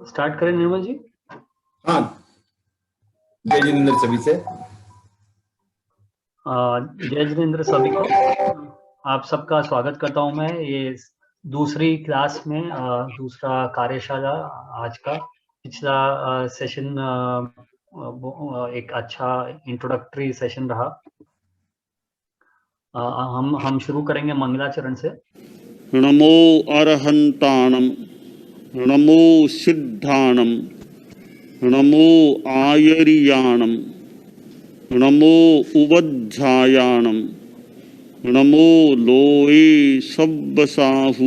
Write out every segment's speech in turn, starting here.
Start करें निर्मल जी। हाँ, जय जिनेंद्र सभी से। जय जिनेंद्र सभी को। आप सबका स्वागत करता हूं मैं ये दूसरी क्लास में, दूसरा कार्यशाला आज का। पिछला सेशन एक अच्छा इंट्रोडक्टरी सेशन रहा। हम शुरू करेंगे मंगलाचरण से। नमो अरहंताणं, नमो सिद्धाणं, नमो आयर्याणं, नमो उवध्यायाणं, नमो लोये सब्बसाहूणम्।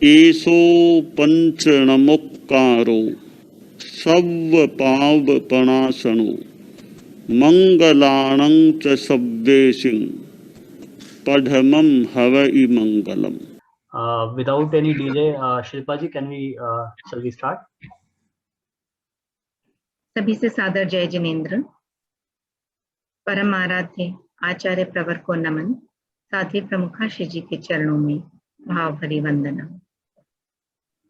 एषो पंचनमोक्कारो सर्वपावपणाशनो मंगलाणं च सव्येसिं पढ़मं हवै मंगलम। Without any delay, Shilpa ji, can we shall we start? सभी से सादर जय जिनेंद्र। परम आराध्य आचार्य प्रवर को नमन। साध्वी प्रमुखाश्री जी के चरणों में भाव भरी वंदना।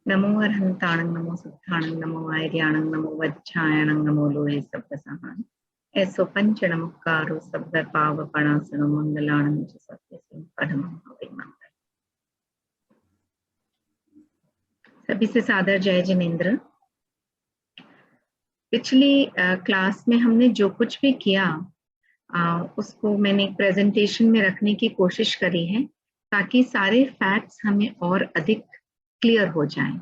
नमो अरहंताणं, नमो सिद्धाणं, नमो आयर्याणं, नमो वज्झायाणं, नमो लोहे सब्बसाहूणम्। ऐसो पंच नमस्कारो सब्ब पावपणासनो मंगलाणं च सव्येसिं पढ़मं हवै मंगलम्। सभी से सादर जय जिनेंद्र। पिछली क्लास में हमने जो कुछ भी किया उसको मैंने प्रेजेंटेशन में रखने की कोशिश करी है ताकि सारे फैक्ट्स हमें और अधिक क्लियर हो जाएं।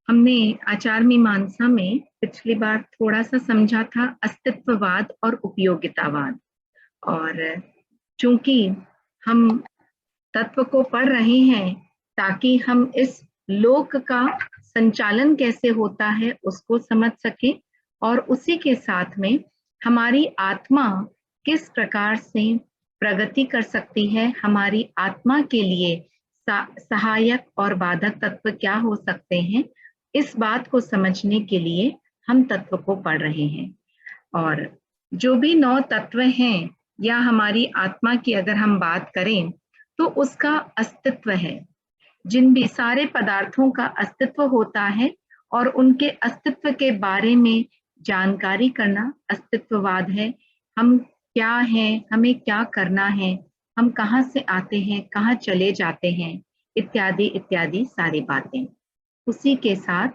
हमने आचार मीमांसा में पिछली बार थोड़ा सा समझा था अस्तित्ववाद और उपयोगितावाद, और चूंकि हम तत्व को पढ़ रहे हैं ताकि हम इस लोक का संचालन कैसे होता है उसको समझ सके, और उसी के साथ में हमारी आत्मा किस प्रकार से प्रगति कर सकती है, हमारी आत्मा के लिए सहायक और बाधक तत्व क्या हो सकते हैं, इस बात को समझने के लिए हम तत्व को पढ़ रहे हैं। और जो भी 9 तत्व हैं या हमारी आत्मा की अगर हम बात करें तो उसका अस्तित्व है। जिन भी सारे पदार्थों का अस्तित्व होता है और उनके अस्तित्व के बारे में जानकारी करना अस्तित्ववाद है। हम क्या हैं, हमें क्या करना है, हम कहाँ से आते हैं, कहाँ चले जाते हैं, इत्यादि इत्यादि सारी बातें। उसी के साथ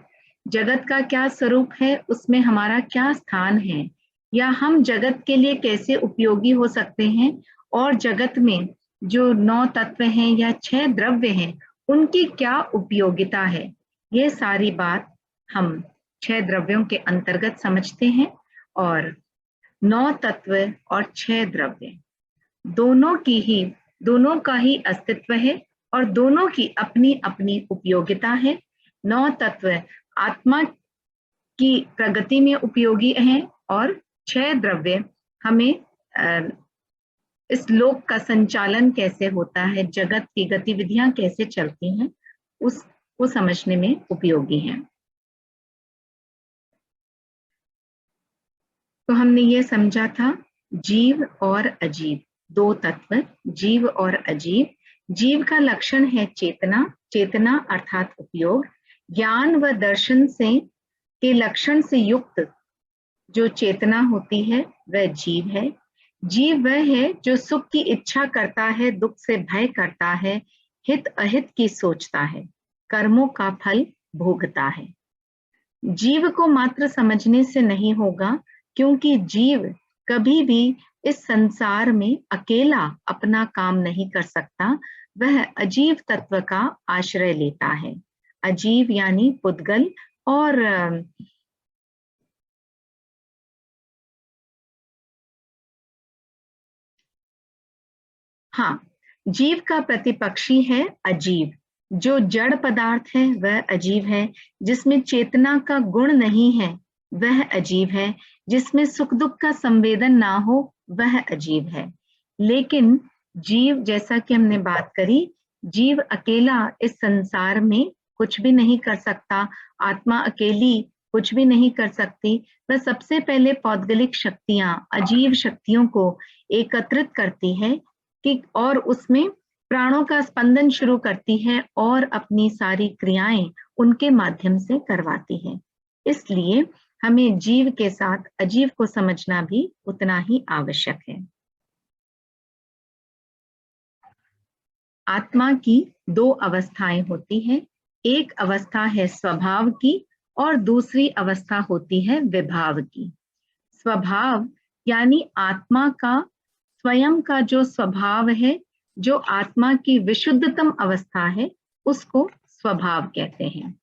जगत का क्या स्वरूप है, उसमें हमारा क्या स्थान है, या हम जगत के लिए कैसे उपयोगी हो सकते हैं, और जगत में जो 9 तत्व हैं या 6 द्रव्य हैं उनकी क्या उपयोगिता है, ये सारी बात हम 6 द्रव्यों के अंतर्गत समझते हैं। और 9 तत्व और 6 द्रव्य दोनों का ही अस्तित्व है और दोनों की अपनी अपनी उपयोगिता है। 9 तत्व आत्मा की प्रगति में उपयोगी हैं और 6 द्रव्य हमें इस लोक का संचालन कैसे होता है, जगत की गतिविधियां कैसे चलती हैं, उसको समझने में उपयोगी हैं। तो हमने ये समझा था जीव और अजीव, 2 तत्व, जीव और अजीव। जीव का लक्षण है चेतना, चेतना अर्थात उपयोग। ज्ञान व दर्शन से के लक्षण से युक्त जो चेतना होती है वह जीव है। जीव वह है जो सुख की इच्छा करता है, दुख से भय करता है, हित अहित की सोचता है, कर्मों का फल भोगता है। जीव को मात्र समझने से नहीं होगा, क्योंकि जीव कभी भी इस संसार में अकेला अपना काम नहीं कर सकता। वह अजीव तत्व का आश्रय लेता है। अजीव यानी पुद्गल। और हाँ, जीव का प्रतिपक्षी है अजीव। जो जड़ पदार्थ है वह अजीव है। जिसमें चेतना का गुण नहीं है वह अजीव है। जिसमें सुख दुख का संवेदन ना हो वह अजीव है। लेकिन जीव, जैसा कि हमने बात करी, जीव अकेला इस संसार में कुछ भी नहीं कर सकता। आत्मा अकेली कुछ भी नहीं कर सकती। वह सबसे पहले पौद्गलिक शक्तियां, अजीव शक्तियों को एकत्रित करती है कि और उसमें प्राणों का स्पंदन शुरू करती है और अपनी सारी क्रियाएं उनके माध्यम से करवाती है। इसलिए हमें जीव के साथ अजीव को समझना भी उतना ही आवश्यक है। आत्मा की दो अवस्थाएं होती हैं, एक अवस्था है स्वभाव की और दूसरी अवस्था होती है विभाव की। स्वभाव यानी आत्मा का स्वयं का जो स्वभाव है, जो आत्मा की विशुद्धतम अवस्था है, उसको स्वभाव कहते हैं।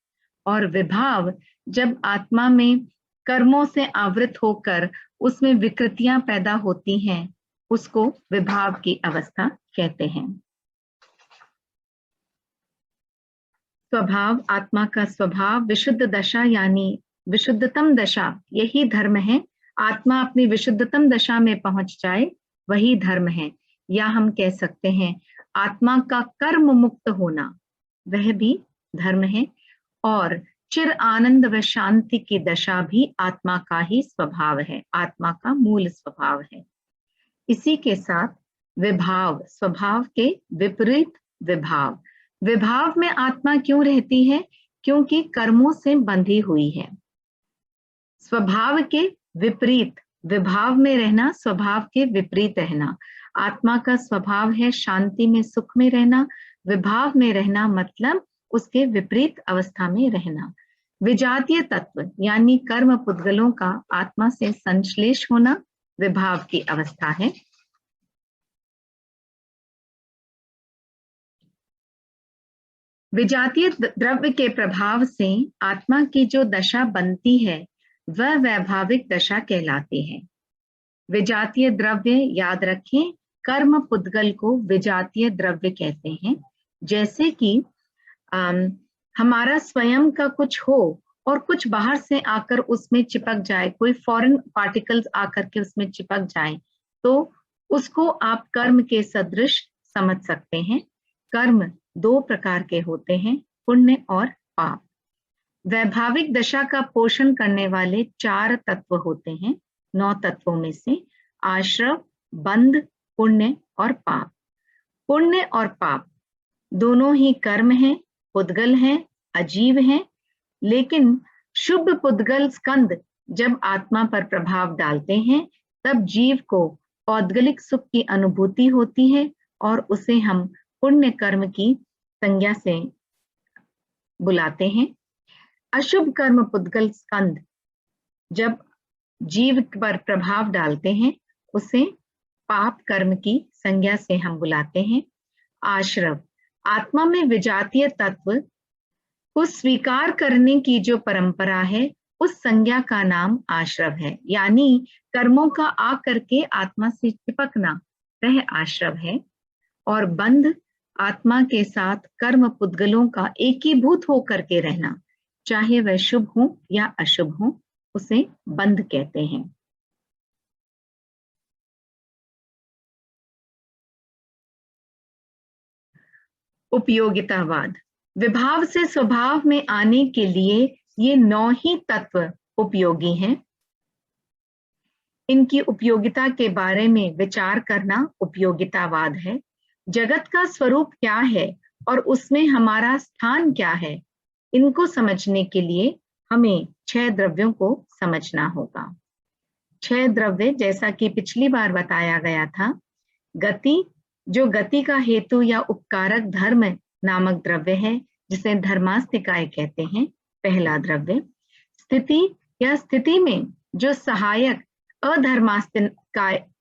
और विभाव जब आत्मा में कर्मों से आवृत होकर उसमें विकृतियां पैदा होती हैं, उसको विभाव की अवस्था कहते हैं। स्वभाव, आत्मा का स्वभाव, विशुद्ध दशा यानी विशुद्धतम दशा, यही धर्म है। आत्मा अपनी विशुद्धतम दशा में पहुंच जाए, वही धर्म है। या हम कह सकते हैं आत्मा का कर्म मुक्त होना, वह भी धर्म है। और चिर आनंद व शांति की दशा भी आत्मा का ही स्वभाव है, आत्मा का मूल स्वभाव है। इसी के साथ विभाव, स्वभाव के विपरीत विभाव। विभाव में आत्मा क्यों रहती है? क्योंकि कर्मों से बंधी हुई है। स्वभाव के विपरीत विभाव में रहना, स्वभाव के विपरीत रहना। आत्मा का स्वभाव है शांति में, सुख में रहना। विभाव में रहना मतलब उसके विपरीत अवस्था में रहना। विजातीय तत्व यानी कर्म पुद्गलों का आत्मा से संश्लेष होना विभाव की अवस्था है। विजातीय द्रव्य के प्रभाव से आत्मा की जो दशा बनती है वह वैभाविक दशा कहलाती है। विजातीय द्रव्य, याद रखें, कर्म पुद्गल को विजातीय द्रव्य कहते हैं। जैसे कि हमारा स्वयं का कुछ हो और कुछ बाहर से आकर उसमें चिपक जाए, कोई फॉरेन पार्टिकल्स आकर के उसमें चिपक जाए, तो उसको आप कर्म के सदृश समझ सकते हैं। कर्म दो प्रकार के होते हैं, पुण्य और पाप। वैभाविक दशा का पोषण करने वाले 4 तत्व होते हैं, 9 तत्वों में से आश्रव, बंध, पुण्य और पाप। पुण्य और पाप दोनों ही कर्म हैं, पुद्गल हैं, अजीव हैं। लेकिन शुभ पुद्गल स्कंद जब आत्मा पर प्रभाव डालते हैं, तब जीव को पौद्गलिक सुख की अनुभूति होती है और उसे हम पुण्य कर्म की संज्ञा से बुलाते हैं। अशुभ कर्म पुद्गल स्कंद जब जीव पर प्रभाव डालते हैं, उसे पाप कर्म की संज्ञा से हम बुलाते हैं। आश्रव, आत्मा में विजातीय तत्व को स्वीकार करने की जो परंपरा है, उस संज्ञा का नाम आश्रव है। यानी कर्मों का आकर के आत्मा से चिपकना, वह आश्रव है। और बंध, आत्मा के साथ कर्म पुद्गलों का एकीभूत होकर के रहना, चाहे वह शुभ हो या अशुभ हो, उसे बंध कहते हैं। उपयोगितावाद, विभाव से स्वभाव में आने के लिए ये 9 ही तत्व उपयोगी हैं। इनकी उपयोगिता के बारे में विचार करना उपयोगितावाद है। जगत का स्वरूप क्या है और उसमें हमारा स्थान क्या है, इनको समझने के लिए हमें 6 द्रव्यों को समझना होगा। 6 द्रव्य, जैसा कि पिछली बार बताया गया था। गति, जो गति का हेतु या उपकारक धर्म नामक द्रव्य है, जिसे धर्मास्तिकाय कहते हैं, पहला द्रव्य। स्थिति या स्थिति में जो सहायक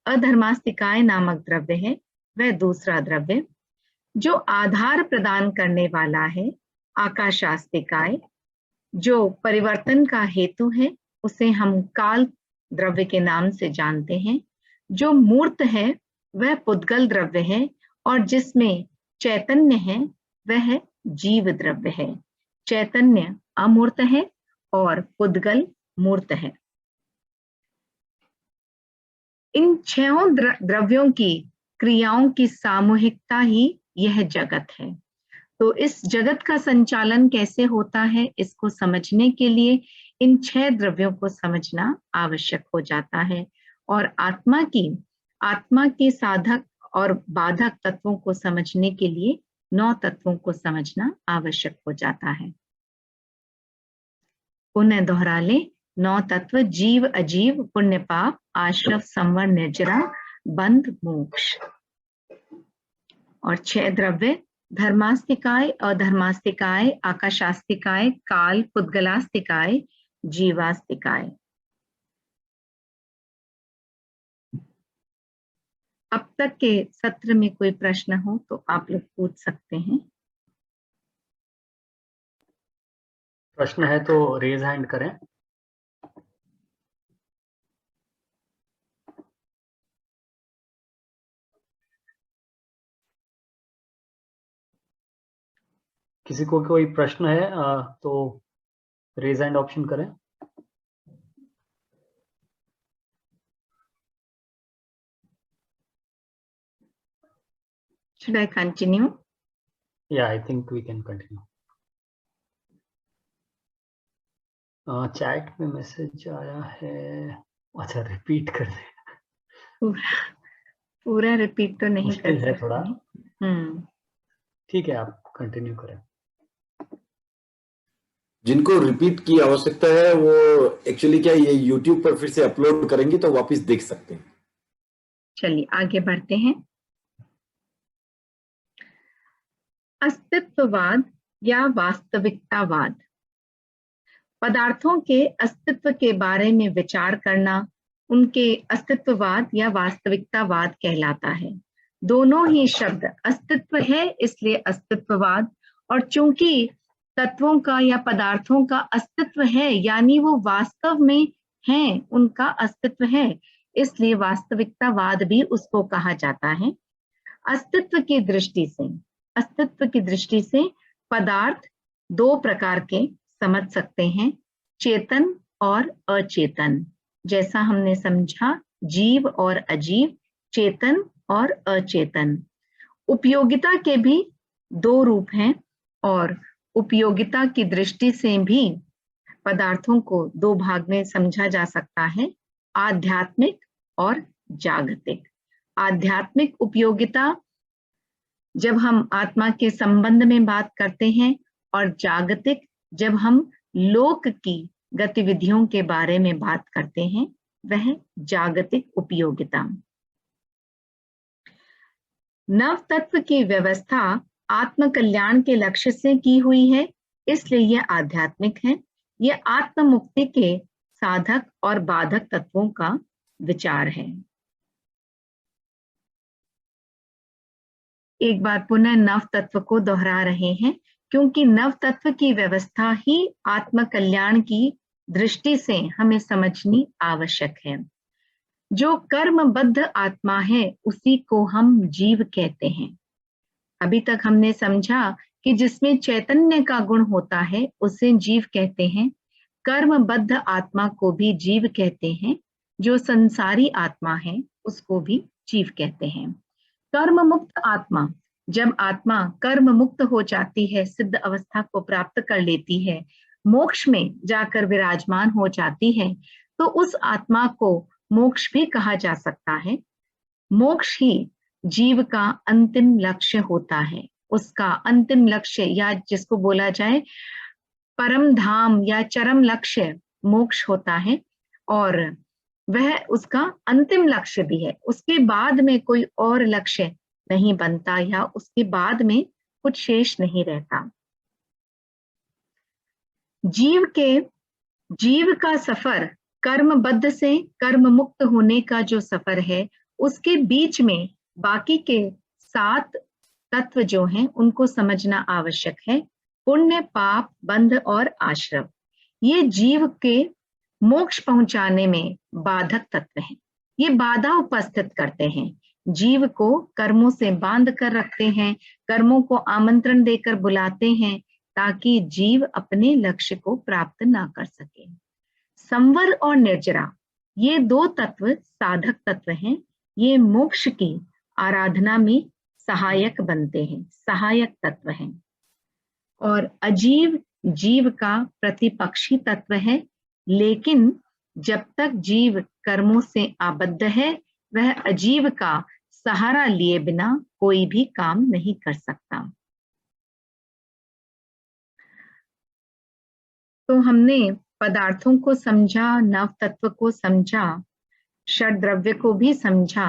अधर्मास्तिकाय नामक द्रव्य है, वह दूसरा द्रव्य। जो आधार प्रदान करने वाला है, आकाशास्तिकाय। जो परिवर्तन का हेतु है, उसे हम काल द्रव्य के नाम से जानते हैं। जो मूर्त है, वह पुद्गल द्रव्य है, और जिसमें चैतन्य है, वह जीव द्रव्य है। चैतन्य अमूर्त है और पुद्गल मूर्त है। इन 6 द्रव्यों की क्रियाओं की सामूहिकता ही यह जगत है। तो इस जगत का संचालन कैसे होता है, इसको समझने के लिए इन 6 द्रव्यों को समझना आवश्यक हो जाता है। और आत्मा की साधक और बाधक तत्वों को समझने के लिए 9 तत्वों को समझना आवश्यक हो जाता है। पुनः दोहरा ले, 9 तत्व जीव अजीव, पुण्य पाप, आश्रव संवर निर्जरा, बंध मोक्ष। और 6 द्रव्य धर्मास्तिकाय, अधर्मास्तिकाय, आकाशास्तिकाय, काल, पुद्गलास्तिकाय, जीवास्तिकाय। अब तक के सत्र में कोई प्रश्न हो तो आप लोग पूछ सकते हैं। प्रश्न है तो रेज हैंड करें। किसी को कोई प्रश्न है तो रेज हैंड ऑप्शन करें। Should I continue? Yeah, I think we can continue. Chat में मैसेज आया है, अच्छा रिपीट कर दे। पूरा रिपीट तो नहीं कर मुश्किल है थोड़ा। ठीक है, आप कंटिन्यू करें। जिनको रिपीट की आवश्यकता है वो एक्चुअली क्या ये YouTube पर फिर से अपलोड करेंगे तो वापस देख सकते हैं। चलिए आगे बढ़ते हैं। अस्तित्ववाद या वास्तविकतावाद। पदार्थों के अस्तित्व के बारे में विचार करना उनके अस्तित्ववाद या वास्तविकतावाद कहलाता है। दोनों ही शब्द अस्तित्व है, इसलिए अस्तित्ववाद, और चूंकि तत्वों का या पदार्थों का अस्तित्व है यानी वो वास्तव में हैं, उनका अस्तित्व है, इसलिए वास्तविकतावाद भी उसको कहा जाता है। अस्तित्व की दृष्टि से पदार्थ 2 प्रकार के समझ सकते हैं, चेतन और अचेतन। जैसा हमने समझा, जीव और अजीव, चेतन और अचेतन। उपयोगिता के भी 2 रूप हैं और उपयोगिता की दृष्टि से भी पदार्थों को 2 भाग में समझा जा सकता है, आध्यात्मिक और जागतिक। आध्यात्मिक उपयोगिता जब हम आत्मा के संबंध में बात करते हैं, और जागतिक जब हम लोक की गतिविधियों के बारे में बात करते हैं, वह जागतिक उपयोगिता। नव तत्व की व्यवस्था आत्म कल्याण के लक्ष्य से की हुई है, इसलिए यह आध्यात्मिक है। यह आत्म मुक्ति के साधक और बाधक तत्वों का विचार है। एक बार पुनः नव तत्व को दोहरा रहे हैं, क्योंकि नव तत्व की व्यवस्था ही आत्म कल्याण की दृष्टि से हमें समझनी आवश्यक है। जो कर्मबद्ध आत्मा है उसी को हम जीव कहते हैं। अभी तक हमने समझा कि जिसमें चैतन्य का गुण होता है उसे जीव कहते हैं। कर्मबद्ध आत्मा को भी जीव कहते हैं। जो संसारी आत्मा है उसको भी जीव कहते हैं। कर्म मुक्त आत्मा, जब आत्मा कर्म मुक्त हो जाती है, सिद्ध अवस्था को प्राप्त कर लेती है, मोक्ष में जाकर विराजमान हो जाती है, तो उस आत्मा को मोक्ष भी कहा जा सकता है। मोक्ष ही जीव का अंतिम लक्ष्य होता है। उसका अंतिम लक्ष्य या जिसको बोला जाए परम धाम या चरम लक्ष्य मोक्ष होता है, और वह उसका अंतिम लक्ष्य भी है। उसके बाद में कोई और लक्ष्य नहीं बनता या उसके बाद में कुछ शेष नहीं रहता। जीव का सफर कर्मबद्ध से कर्म मुक्त होने का जो सफर है, उसके बीच में बाकी के 7 तत्व जो हैं उनको समझना आवश्यक है। पुण्य, पाप, बंध और आश्रव, ये जीव के मोक्ष पहुंचाने में बाधक तत्व हैं। ये बाधा उपस्थित करते हैं, जीव को कर्मों से बांध कर रखते हैं, कर्मों को आमंत्रण देकर बुलाते हैं ताकि जीव अपने लक्ष्य को प्राप्त ना कर सके। संवर और निर्जरा, ये 2 तत्व साधक तत्व हैं। ये मोक्ष की आराधना में सहायक बनते हैं, सहायक तत्व हैं। और अजीव जीव का प्रतिपक्षी तत्व है, लेकिन जब तक जीव कर्मों से आबद्ध है वह अजीव का सहारा लिए बिना कोई भी काम नहीं कर सकता। तो हमने पदार्थों को समझा, नव तत्व को समझा, षड द्रव्य को भी समझा।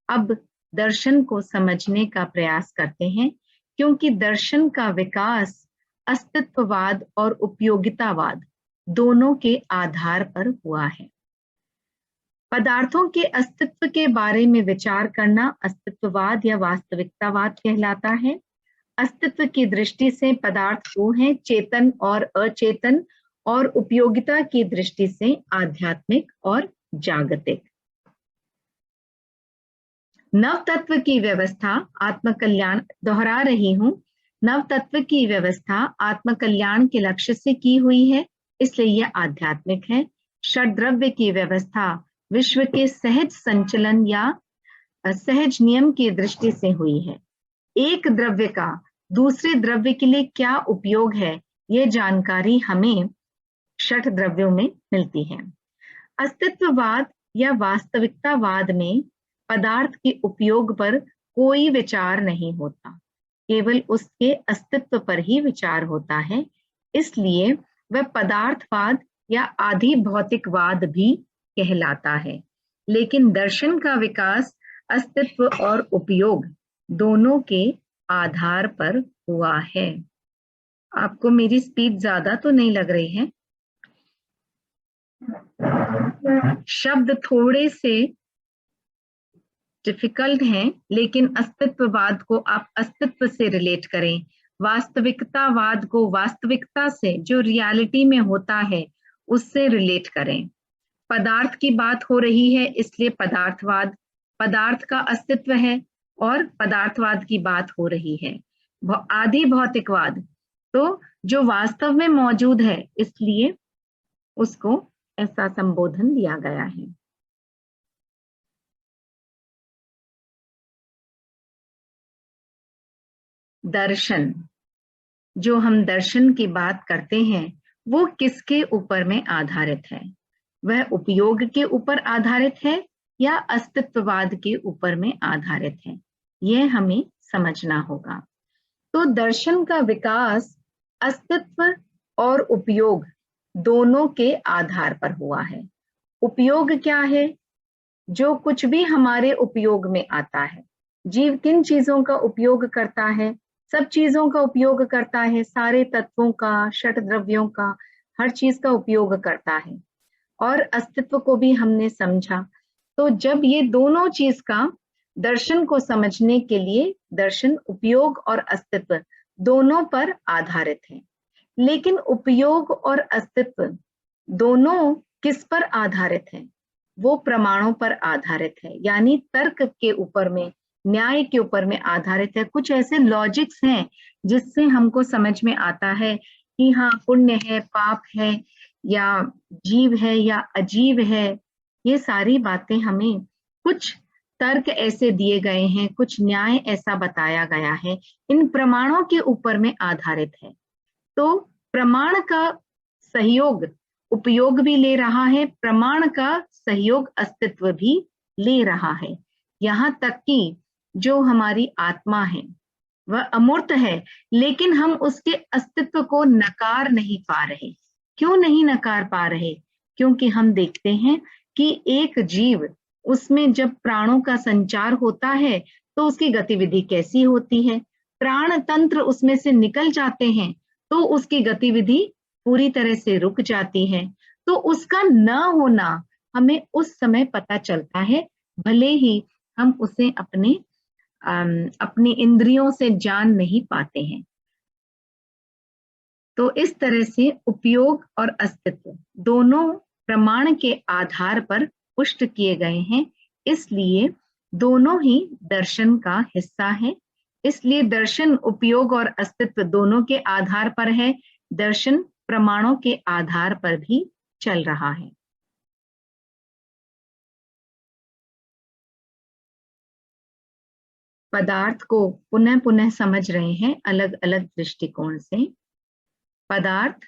अब दर्शन को समझने का प्रयास करते हैं, क्योंकि दर्शन का विकास अस्तित्ववाद और उपयोगितावाद दोनों के आधार पर हुआ है। पदार्थों के अस्तित्व के बारे में विचार करना अस्तित्ववाद या वास्तविकतावाद कहलाता है। अस्तित्व की दृष्टि से पदार्थ दो हैं, चेतन और अचेतन, और उपयोगिता की दृष्टि से आध्यात्मिक और जागतिक। नव तत्व की व्यवस्था आत्मकल्याण, दोहरा रही हूं, नव तत्व की व्यवस्था आत्मकल्याण के लक्ष्य से की हुई है, इसलिए यह आध्यात्मिक है। षड द्रव्य की व्यवस्था विश्व के सहज संचलन या सहज नियम की दृष्टि से हुई है। एक द्रव्य का दूसरे द्रव्य के लिए क्या उपयोग है, यह जानकारी हमें षट द्रव्यों में मिलती है। अस्तित्ववाद या वास्तविकतावाद में पदार्थ के उपयोग पर कोई विचार नहीं होता, केवल उसके अस्तित्व पर ही विचार होता है, इसलिए वह पदार्थवाद या आधि भौतिकवाद भी कहलाता है। लेकिन दर्शन का विकास अस्तित्व और उपयोग दोनों के आधार पर हुआ है। आपको मेरी स्पीड ज्यादा तो नहीं लग रही है? शब्द थोड़े से डिफिकल्ट हैं, लेकिन अस्तित्ववाद को आप अस्तित्व से रिलेट करें, वास्तविकतावाद को वास्तविकता से, जो रियलिटी में होता है, उससे रिलेट करें। पदार्थ की बात हो रही है, इसलिए पदार्थवाद, पदार्थ का अस्तित्व है, और पदार्थवाद की बात हो रही है। आदि भौतिकवाद तो जो वास्तव में मौजूद है, इसलिए उसको ऐसा संबोधन दिया गया है। दर्शन, जो हम दर्शन की बात करते हैं, वो किसके ऊपर में आधारित है? वह उपयोग के ऊपर आधारित है या अस्तित्ववाद के ऊपर में आधारित है? यह हमें समझना होगा। तो दर्शन का विकास अस्तित्व और उपयोग दोनों के आधार पर हुआ है। उपयोग क्या है? जो कुछ भी हमारे उपयोग में आता है। जीव किन चीजों का उपयोग करता है? सब चीजों का उपयोग करता है, सारे तत्वों का, षट द्रव्यों का, हर चीज का उपयोग करता है। और अस्तित्व को भी हमने समझा। तो जब ये दोनों चीज का दर्शन को समझने के लिए, दर्शन उपयोग और अस्तित्व दोनों पर आधारित है। लेकिन उपयोग और अस्तित्व दोनों किस पर आधारित है? वो प्रमाणों पर आधारित है, यानी तर्क के ऊपर में, न्याय के ऊपर में आधारित है। कुछ ऐसे लॉजिक्स हैं जिससे हमको समझ में आता है कि हाँ, पुण्य है, पाप है, या जीव है या अजीव है। ये सारी बातें हमें कुछ तर्क ऐसे दिए गए हैं, कुछ न्याय ऐसा बताया गया है, इन प्रमाणों के ऊपर में आधारित है। तो प्रमाण का सहयोग उपयोग भी ले रहा है, प्रमाण का सहयोग अस्तित्व भी ले रहा है। यहाँ तक कि जो हमारी आत्मा है वह अमूर्त है, लेकिन हम उसके अस्तित्व को नकार नहीं पा रहे। क्यों नहीं नकार पा रहे? क्योंकि हम देखते हैं कि एक जीव, उसमें जब प्राणों का संचार होता है तो उसकी गतिविधि कैसी होती है? प्राण तंत्र उसमें से निकल जाते हैं तो उसकी गतिविधि पूरी तरह से रुक जाती है। तो उसका न होना हमें उस समय पता चलता है, भले ही हम उसे अपनी इंद्रियों से जान नहीं पाते हैं। तो इस तरह से उपयोग और अस्तित्व दोनों प्रमाण के आधार पर पुष्ट किए गए हैं, इसलिए दोनों ही दर्शन का हिस्सा है। इसलिए दर्शन उपयोग और अस्तित्व दोनों के आधार पर है, दर्शन प्रमाणों के आधार पर भी चल रहा है। पदार्थ को पुनः पुनः समझ रहे हैं अलग अलग दृष्टिकोण से। पदार्थ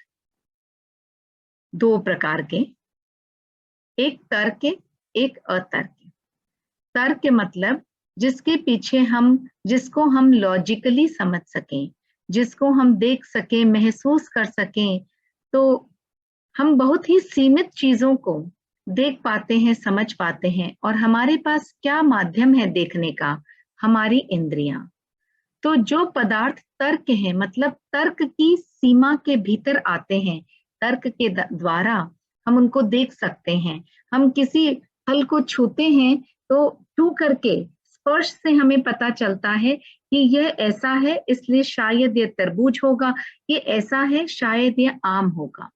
दो प्रकार के, एक तर्क, एक अतर्क। तर्क मतलब जिसके पीछे जिसको हम लॉजिकली समझ सकें, जिसको हम देख सकें, महसूस कर सकें, तो हम बहुत ही सीमित चीजों को देख पाते हैं, समझ पाते हैं। और हमारे पास क्या माध्यम है देखने का? हमारी इंद्रियां। तो जो पदार्थ तर्क है, मतलब तर्क की सीमा के भीतर आते हैं, तर्क के द्वारा हम उनको देख सकते हैं। हम किसी फल को छूते हैं तो छू करके स्पर्श से हमें पता चलता है कि यह ऐसा है, इसलिए शायद यह तरबूज होगा, ये ऐसा है, शायद यह आम होगा।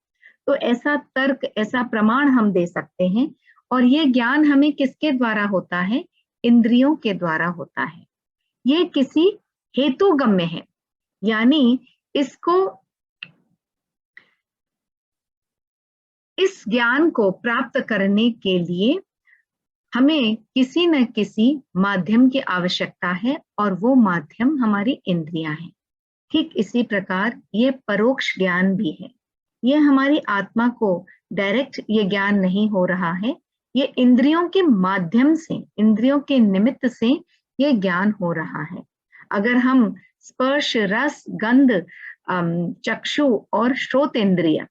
तो ऐसा तर्क, ऐसा प्रमाण हम दे सकते हैं। और ये ज्ञान हमें किसके द्वारा होता है? इंद्रियों के द्वारा होता है। ये किसी हेतुगम्य है, यानी इस ज्ञान को प्राप्त करने के लिए हमें किसी न किसी माध्यम की आवश्यकता है, और वो माध्यम हमारी इंद्रियां हैं। ठीक इसी प्रकार ये परोक्ष ज्ञान भी है। ये हमारी आत्मा को डायरेक्ट ये ज्ञान नहीं हो रहा है, ये इंद्रियों के माध्यम से, इंद्रियों के निमित्त से ये ज्ञान हो रहा है। अगर हम स्पर्श, रस, गंध, चक्षु और श्रोत इंद्रिय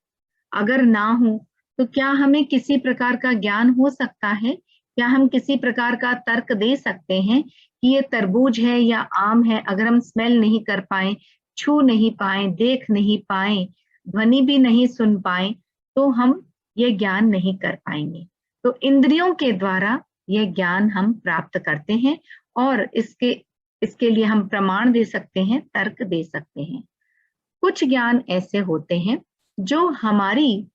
अगर ना हो तो क्या हमें किसी प्रकार का ज्ञान हो सकता है? क्या हम किसी प्रकार का तर्क दे सकते हैं कि ये तरबूज है या आम है? अगर हम स्मेल नहीं कर पाए, छू नहीं पाए, देख नहीं पाए, ध्वनि भी नहीं सुन पाए, तो हम ये ज्ञान नहीं कर पाएंगे। तो इंद्रियों के द्वारा ये ज्ञान हम प्राप्त करते हैं, और इसके लिए हम प्रमाण दे सकते हैं, तर्क दे सकते हैं। कुछ ज्ञान ऐसे होते हैं जो हमारी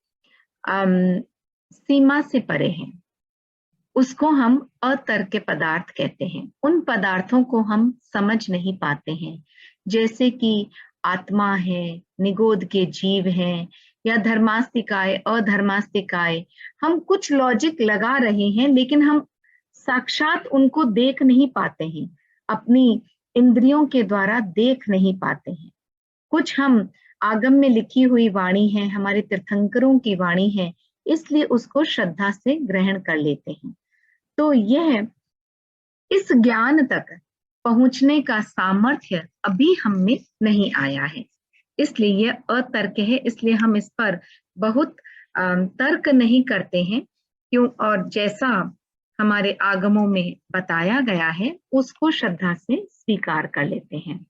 सीमा से परे हैं, उसको हम अतर्क पदार्थ कहते हैं। उन पदार्थों को हम समझ नहीं पाते हैं, जैसे कि आत्मा है, निगोद के जीव हैं, या धर्मास्तिकाय, अधर्मास्तिकाय। हम कुछ लॉजिक लगा रहे हैं, लेकिन हम साक्षात उनको देख नहीं पाते हैं, अपनी इंद्रियों के द्वारा देख नहीं पाते हैं। कुछ हम आगम में लिखी हुई वाणी है, हमारे तीर्थंकरों की वाणी है, इसलिए उसको श्रद्धा से ग्रहण कर लेते हैं। तो यह इस ज्ञान तक पहुंचने का सामर्थ्य अभी हम में नहीं आया है, इसलिए यह अतर्क है। इसलिए हम इस पर बहुत तर्क नहीं करते हैं, क्यों? और जैसा हमारे आगमों में बताया गया है उसको श्रद्धा से स्वीकार कर लेते हैं।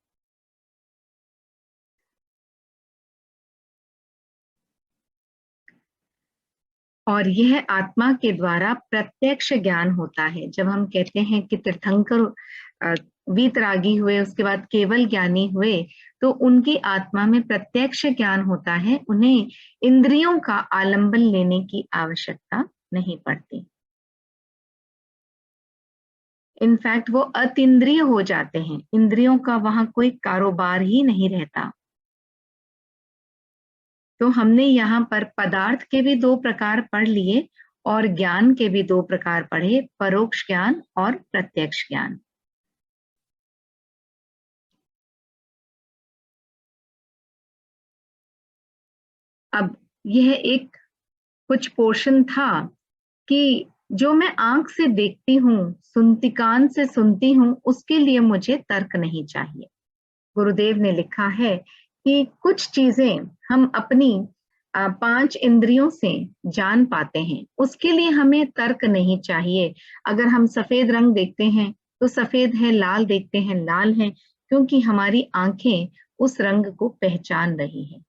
और यह आत्मा के द्वारा प्रत्यक्ष ज्ञान होता है। जब हम कहते हैं कि तीर्थंकर वीतरागी हुए, उसके बाद केवल ज्ञानी हुए, तो उनकी आत्मा में प्रत्यक्ष ज्ञान होता है, उन्हें इंद्रियों का आलंबन लेने की आवश्यकता नहीं पड़ती। इनफैक्ट वो अतीन्द्रिय हो जाते हैं, इंद्रियों का वहां कोई कारोबार ही नहीं रहता। तो हमने यहाँ पर पदार्थ के भी 2 प्रकार पढ़ लिए और ज्ञान के भी 2 प्रकार पढ़े, परोक्ष ज्ञान और प्रत्यक्ष ज्ञान। अब यह एक कुछ पोर्शन था कि जो मैं आंख से देखती हूँ, सुनती, कान से सुनती हूँ, उसके लिए मुझे तर्क नहीं चाहिए। गुरुदेव ने लिखा है कि कुछ चीजें हम अपनी 5 इंद्रियों से जान पाते हैं, उसके लिए हमें तर्क नहीं चाहिए। अगर हम सफेद रंग देखते हैं तो सफेद है, लाल देखते हैं लाल है, क्योंकि हमारी आंखें उस रंग को पहचान रही हैं।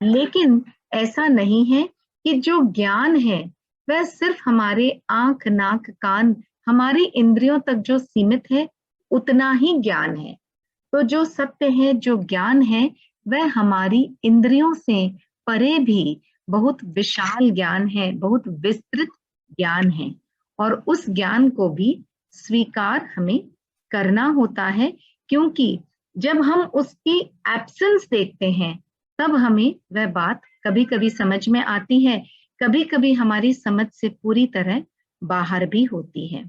लेकिन ऐसा नहीं है कि जो ज्ञान है वह सिर्फ हमारे आंख, नाक, कान, हमारी इंद्रियों तक जो सीमित है उतना ही ज्ञान है। तो जो सत्य है, जो ज्ञान है, वह हमारी इंद्रियों से परे भी बहुत विशाल ज्ञान है, बहुत विस्तृत ज्ञान है, और उस ज्ञान को भी स्वीकार हमें करना होता है, क्योंकि जब हम उसकी एब्सेंस देखते हैं तब हमें वह बात कभी कभी समझ में आती है, कभी कभी हमारी समझ से पूरी तरह बाहर भी होती है,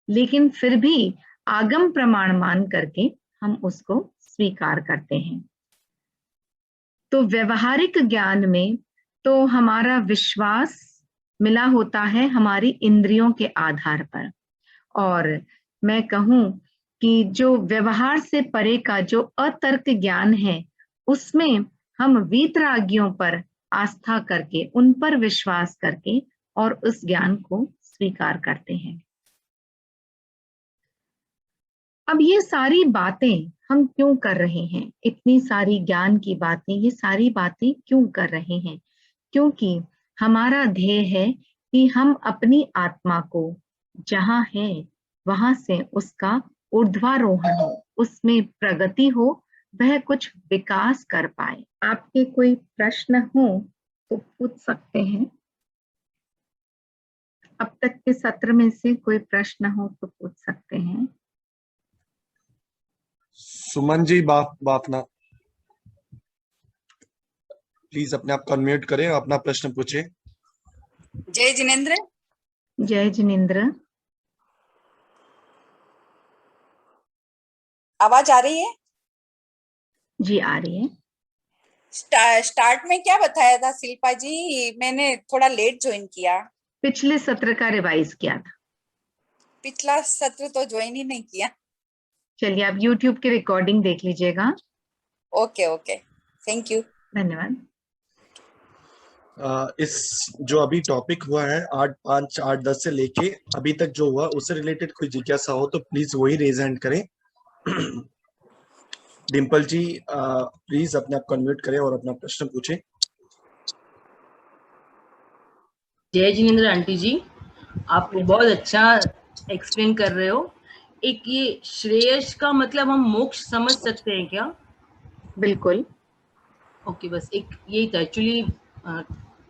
लेकिन फिर भी आगम प्रमाण मान करके हम उसको स्वीकार करते हैं। तो व्यवहारिक ज्ञान में तो हमारा विश्वास मिला होता है हमारी इंद्रियों के आधार पर। और मैं कहूं कि जो व्यवहार से परे का जो अतर्क ज्ञान है, उसमें हम वीतरागियों पर आस्था करके, उन पर विश्वास करके और उस ज्ञान को स्वीकार करते हैं। अब ये सारी बातें हम क्यों कर रहे हैं? इतनी सारी ज्ञान की बातें, ये सारी बातें क्यों कर रहे हैं? क्योंकि हमारा ध्येय है कि हम अपनी आत्मा को जहां है वहां से उसका ऊर्ध्वारोहण हो, उसमें प्रगति हो, वह कुछ विकास कर पाए। आपके कोई प्रश्न हो तो पूछ सकते हैं। अब तक के सत्र में से कोई प्रश्न हो तो पूछ सकते हैं। सुमन जी बापना, प्लीज अपने आप को अनम्यूट करें और अपना प्रश्न पूछे। जय जिनेंद्र। जय जिनेंद्र। आवाज आ रही है? जी आ रही है। स्टार्ट में क्या बताया था शिल्पा जी? मैंने थोड़ा लेट ज्वाइन किया। पिछले सत्र का रिवाइज किया था। पिछला सत्र तो ज्वाइन ही नहीं किया। चलिए आप YouTube की रिकॉर्डिंग देख लीजिएगा। ओके ओके, थैंक यू, धन्यवाद। इस जो अभी टॉपिक हुआ है 8-5 8-10 से लेके अभी तक जो हुआ उससे रिलेटेड कोई जिज्ञासा हो तो प्लीज वही रेज हैंड करें। डिम्पल जी प्लीज अपने आप को अनम्यूट करें और अपना प्रश्न पूछें। जय जिनेंद्र आंटी जी, आप बहुत अच्छा एक्सप्लेन कर रहे हो। एक ये श्रेयस का मतलब हम मोक्ष समझ सकते हैं क्या? बिल्कुल। ओके, बस एक यही था एक्चुअली।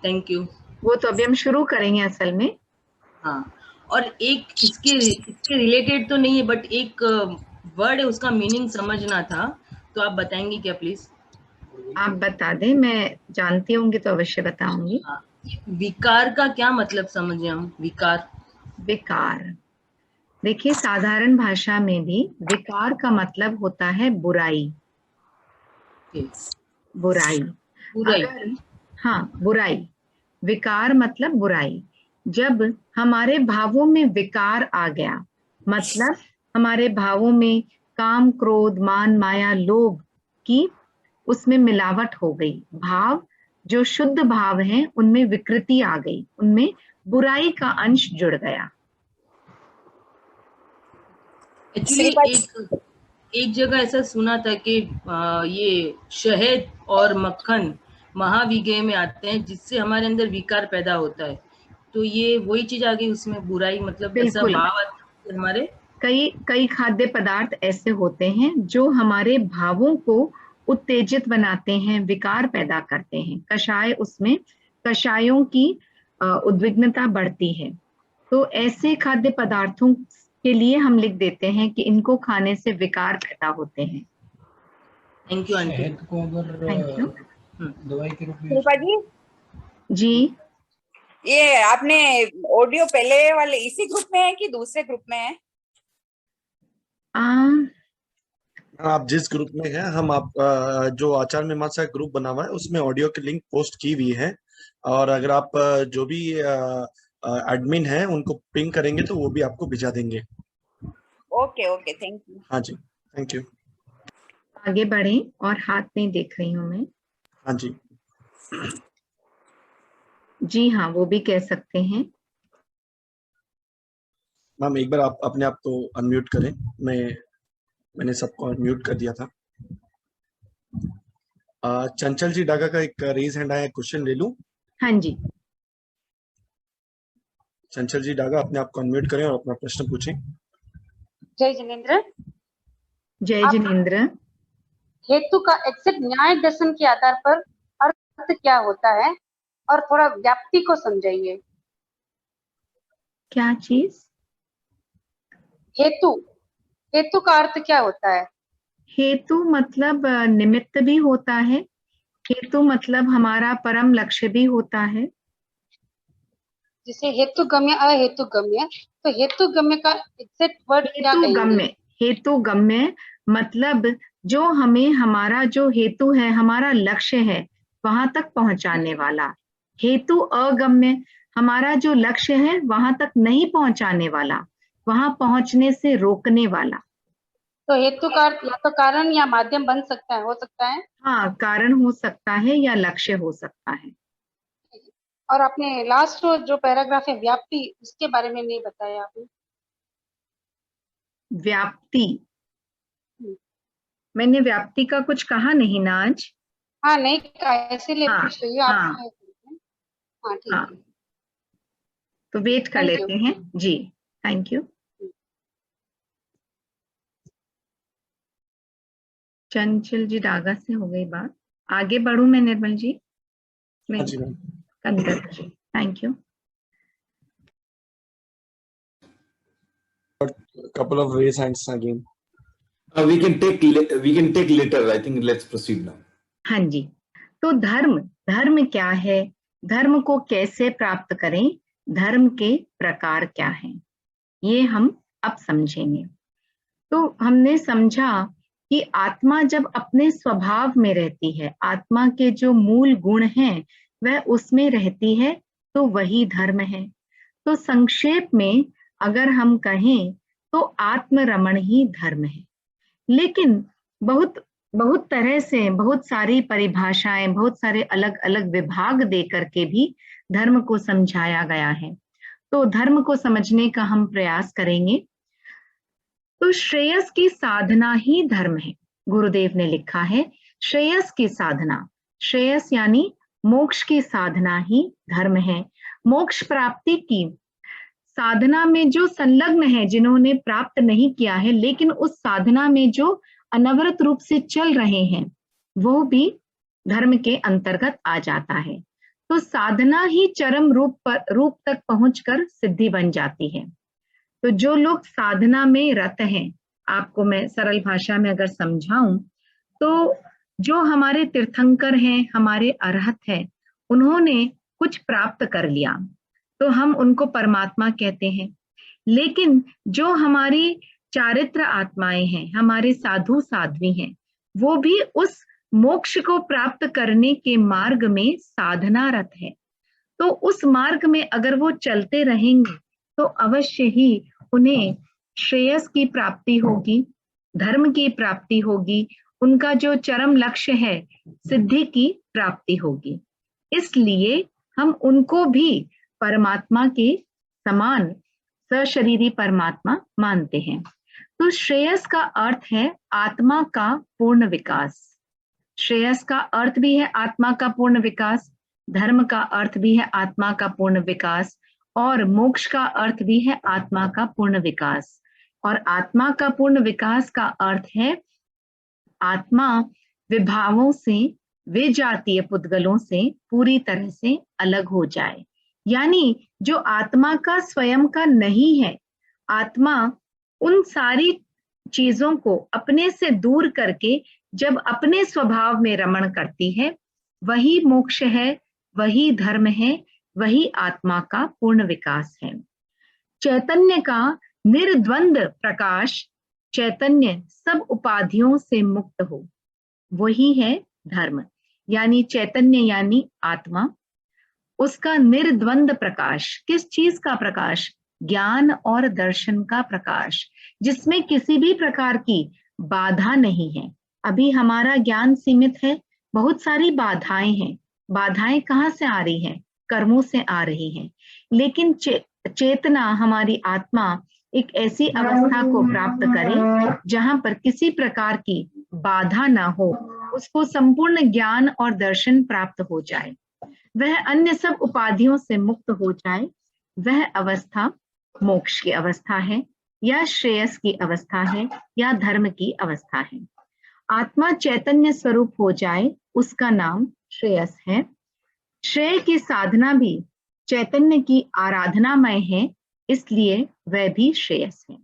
Thank you. वो तो अभी हम शुरू करेंगे असल में। हाँ, और एक इसके रिलेटेड तो नहीं है, बट एक वर्ड है, उसका मीनिंग समझना था, तो आप बताएंगे क्या प्लीज? आप बता दें, मैं जानती होंगी तो अवश्य बताऊंगी। विकार का क्या मतलब समझे हम? विकार, विकार, देखिए साधारण भाषा में भी विकार का मतलब होता है बुराई। बुराई, अगर हाँ बुराई, विकार मतलब बुराई। जब हमारे भावों में विकार आ गया, मतलब हमारे भावों में काम, क्रोध, मान, माया, लोभ की उसमें मिलावट हो गई, भाव जो शुद्ध भाव हैं उनमें विकृति आ गई, उनमें बुराई का अंश जुड़ गया। एक्चुअली एक जगह ऐसा सुना था कि ये शहद और मक्खन महाविज्ञ में आते हैं, जिससे हमारे अंदर विकार पैदा होता है। तो ये वही चीज आ गई उसमें, बुराई मतलब ऐसा भाव आता है हमारे। कई खाद्य पदार्थ ऐसे होते हैं जो हमारे भावों को उत्तेजित बनाते हैं, विकार पैदा करते हैं। कषाय, उसमें कषायों की उद्विग्नता बढ़ती है। तो ऐसे खाद्य पदार्थों के लिए हम लिख देते हैं कि इनको खाने से विकार पैदा होते हैं। Thank you aunty. को अगर दवाई के रूप में जी, ये आपने ऑडियो पहले वाले इसी ग्रुप में है कि दूसरे ग्रुप में है? आप जिस ग्रुप में हैं, हम आप जो आचार्य मीमांसा ग्रुप बना हुआ है उसमें ऑडियो की लिंक पोस्ट की हुई है, और अगर आप जो भी एडमिन है उनको पिंग करेंगे तो वो भी आपको भिजा देंगे। Okay okay, thank you. हाँ जी, थैंक यू। आगे बढ़े, और हाथ नहीं देख रही हूँ मैं। हाँ जी, जी हाँ, वो भी कह सकते हैं। मैम एक बार आप अपने आप को अनम्यूट करें। मैंने सबको अनम्यूट कर दिया था। चंचल जी डागा का एक रेज हैंड आया, क्वेश्चन ले लूं? हाँ जी, चंचल जी डागा अपने आप को अनम्यूट करें और अपना प्रश्न पूछें। जय जिनेंद्र। जय जिनेंद्र। हेतु का एग्जैक्ट न्याय दर्शन के आधार पर अर्थ क्या होता है, और थोड़ा व्याप्ति को समझाइए। क्या चीज? हेतु का अर्थ क्या होता है? हेतु मतलब निमित्त भी होता है, हेतु मतलब हमारा परम लक्ष्य भी होता है। जैसे हेतु गम्य, अहेतु गम्य, तो हेतु गम्य का एग्जैक्ट वर्ड क्या कहेंगे? हेतु गम्य मतलब जो हमें, हमारा जो हेतु है, हमारा लक्ष्य है, वहां तक पहुंचाने वाला। हेतु अगम्य, हमारा जो लक्ष्य है वहां तक नहीं पहुंचाने वाला, वहां पहुंचने से रोकने वाला। तो हेतु का अर्थ या तो कारण या माध्यम बन सकता है, हो सकता है। हाँ, कारण हो सकता है या लक्ष्य हो सकता है। और आपने लास्ट जो पैराग्राफ है व्याप्ति, उसके बारे में नहीं बताया आपने। व्याप्ति, मैंने व्याप्ति का कुछ कहा नहीं ना आज। हाँ नहीं कहा, इसीलिए हाँ, पूछ रही हूँ आप। हाँ, हाँ ठीक हाँ, है। तो वेट कर Thank लेते you. हैं जी। Thank you. चंचल जी डागा से हो गई बात, आगे बढ़ू मैं निर्मल जी? हाँ जी ma'am. Kandar ji, thank you. Couple of raise hands again. We can take later. I think let's proceed now. हाँ जी, तो धर्म क्या है, धर्म को कैसे प्राप्त करें, धर्म के प्रकार क्या हैं, ये हम अब समझेंगे। तो हमने समझा कि आत्मा जब अपने स्वभाव में रहती है, आत्मा के जो मूल गुण हैं वह उसमें रहती है, तो वही धर्म है। तो संक्षेप में अगर हम कहें तो आत्मरमण ही धर्म है। लेकिन बहुत तरह से, बहुत सारी परिभाषाएं, बहुत सारे अलग अलग विभाग दे करके भी धर्म को समझाया गया है। तो धर्म को समझने का हम प्रयास करेंगे। तो श्रेयस की साधना ही धर्म है। गुरुदेव ने लिखा है श्रेयस की साधना, श्रेयस यानी मोक्ष की साधना ही धर्म है। मोक्ष प्राप्ति की साधना में जो संलग्न है, जिन्होंने प्राप्त नहीं किया है लेकिन उस साधना में जो अनवरत रूप से चल रहे हैं, वो भी धर्म के अंतर्गत आ जाता है। तो साधना ही चरम रूप तक पहुंचकर सिद्धि बन जाती है। तो जो लोग साधना में रत हैं, आपको मैं सरल भाषा में अगर समझाऊं तो जो हमारे तीर्थंकर हैं, हमारे अरहत हैं, उन्होंने कुछ प्राप्त कर लिया तो हम उनको परमात्मा कहते हैं। लेकिन जो हमारी चारित्र आत्माएं हैं, हमारे साधु साध्वी हैं, वो भी उस मोक्ष को प्राप्त करने के मार्ग में साधनारत है। तो उस मार्ग में अगर वो चलते रहेंगे तो अवश्य ही उन्हें श्रेयस की प्राप्ति होगी, धर्म की प्राप्ति होगी, उनका जो चरम लक्ष्य है सिद्धि की प्राप्ति होगी। इसलिए हम उनको भी परमात्मा के समान सशरीरी परमात्मा मानते हैं। तो श्रेयस का अर्थ है आत्मा का पूर्ण विकास। श्रेयस का अर्थ भी है आत्मा का पूर्ण विकास, धर्म का अर्थ भी है आत्मा का पूर्ण विकास, और मोक्ष का अर्थ भी है आत्मा का पूर्ण विकास। और आत्मा का पूर्ण विकास का अर्थ है आत्मा विभावों से, विजातीय पुद्गलों से पूरी तरह से अलग हो जाए। यानी जो आत्मा का स्वयं का नहीं है, आत्मा उन सारी चीजों को अपने से दूर करके जब अपने स्वभाव में रमण करती है, वही मोक्ष है, वही धर्म है, वही आत्मा का पूर्ण विकास है। चैतन्य का निर्द्वंद प्रकाश, चैतन्य सब उपाधियों से मुक्त हो, वही है धर्म। यानी चैतन्य यानी आत्मा, उसका निर्द्वंद प्रकाश, किस चीज का प्रकाश? ज्ञान और दर्शन का प्रकाश, जिसमें किसी भी प्रकार की बाधा नहीं है। अभी हमारा ज्ञान सीमित है, बहुत सारी बाधाएं हैं। बाधाएं कहाँ से आ रही हैं? कर्मों से आ रही हैं। लेकिन चेतना, हमारी आत्मा एक ऐसी अवस्था को प्राप्त करे जहां पर किसी प्रकार की बाधा ना हो, उसको संपूर्ण ज्ञान और दर्शन प्राप्त हो जाए, वह अन्य सब उपाधियों से मुक्त हो जाए, वह अवस्था मोक्ष की अवस्था है, या श्रेयस की अवस्था है, या धर्म की अवस्था है। आत्मा चैतन्य स्वरूप हो जाए, उसका नाम श्रेयस है। श्रेय की साधना भी चैतन्य की आराधनामय है, इसलिए वह भी श्रेयस है।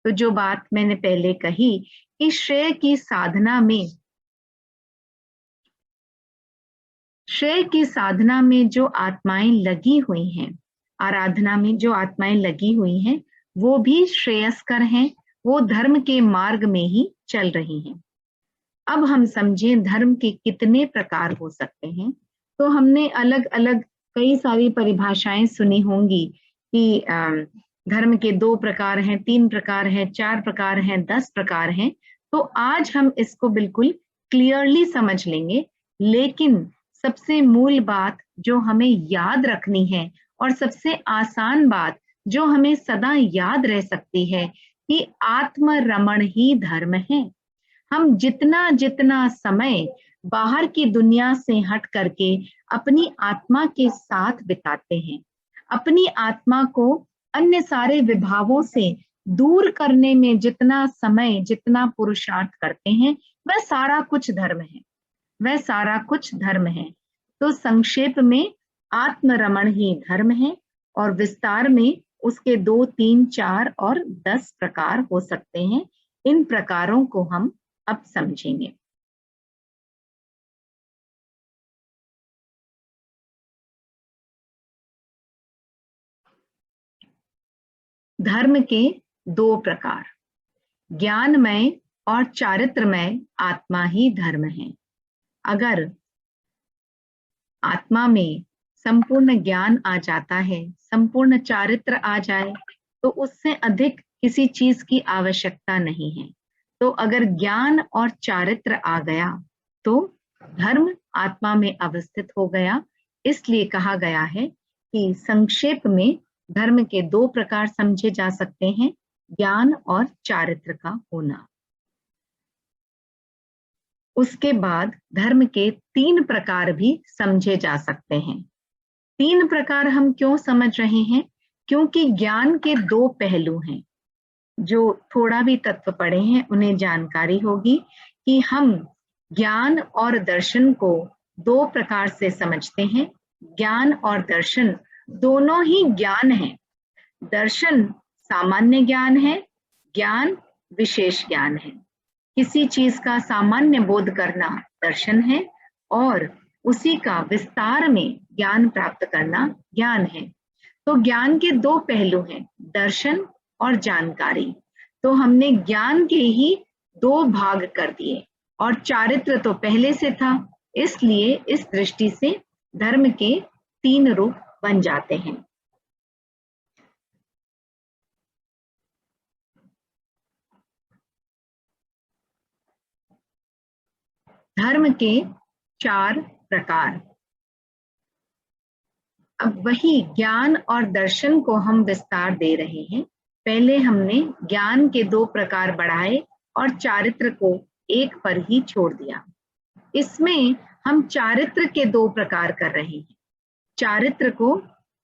तो जो बात मैंने पहले कही कि श्रेय की साधना में जो आत्माएं लगी हुई हैं, आराधना में जो आत्माएं लगी हुई हैं, वो भी श्रेयस्कर हैं, वो धर्म के मार्ग में ही चल रही हैं। अब हम समझें धर्म के कितने प्रकार हो सकते हैं। तो हमने अलग अलग कई सारी परिभाषाएं सुनी होंगी कि धर्म के 2 प्रकार हैं, 3 प्रकार हैं, 4 प्रकार हैं, 10 प्रकार हैं। तो आज हम इसको बिल्कुल क्लियरली समझ लेंगे, लेकिन सबसे मूल बात जो हमें याद रखनी है और सबसे आसान बात जो हमें सदा याद रह सकती है कि आत्मरमण ही धर्म है। हम जितना जितना समय बाहर की दुनिया से हट करके अपनी आत्मा के साथ बिताते हैं, अपनी आत्मा को अन्य सारे विभावों से दूर करने में जितना समय, जितना पुरुषार्थ करते हैं, वह सारा कुछ धर्म है, वह सारा कुछ धर्म है। तो संक्षेप में आत्मरमण ही धर्म है और विस्तार में उसके 2, 3, 4 और 10 प्रकार हो सकते हैं। इन प्रकारों को हम अब समझेंगे। धर्म के 2 प्रकार, ज्ञानमय और चारित्रमय आत्मा ही धर्म है। अगर आत्मा में संपूर्ण ज्ञान आ जाता है, संपूर्ण चारित्र आ जाए, तो उससे अधिक किसी चीज की आवश्यकता नहीं है। तो अगर ज्ञान और चारित्र आ गया तो धर्म आत्मा में अवस्थित हो गया। इसलिए कहा गया है कि संक्षेप में धर्म के 2 प्रकार समझे जा सकते हैं, ज्ञान और चारित्र का होना। उसके बाद धर्म के 3 प्रकार भी समझे जा सकते हैं। 3 प्रकार हम क्यों समझ रहे हैं? क्योंकि ज्ञान के 2 पहलू हैं। जो थोड़ा भी तत्व पढ़े हैं उन्हें जानकारी होगी कि हम ज्ञान और दर्शन को 2 प्रकार से समझते हैं। ज्ञान और दर्शन दोनों ही ज्ञान है। दर्शन सामान्य ज्ञान है, ज्ञान विशेष ज्ञान है। किसी चीज का सामान्य बोध करना दर्शन है और उसी का विस्तार में ज्ञान प्राप्त करना ज्ञान है। तो ज्ञान के 2 पहलू हैं, दर्शन और जानकारी। तो हमने ज्ञान के ही 2 भाग कर दिए और चारित्र तो पहले से था, इसलिए इस दृष्टि से धर्म के 3 रूप बन जाते हैं। धर्म के 4 प्रकार। अब वही ज्ञान और दर्शन को हम विस्तार दे रहे हैं। पहले हमने ज्ञान के 2 प्रकार बढ़ाए और चारित्र को 1 पर ही छोड़ दिया। इसमें हम चारित्र के 2 प्रकार कर रहे हैं। चारित्र को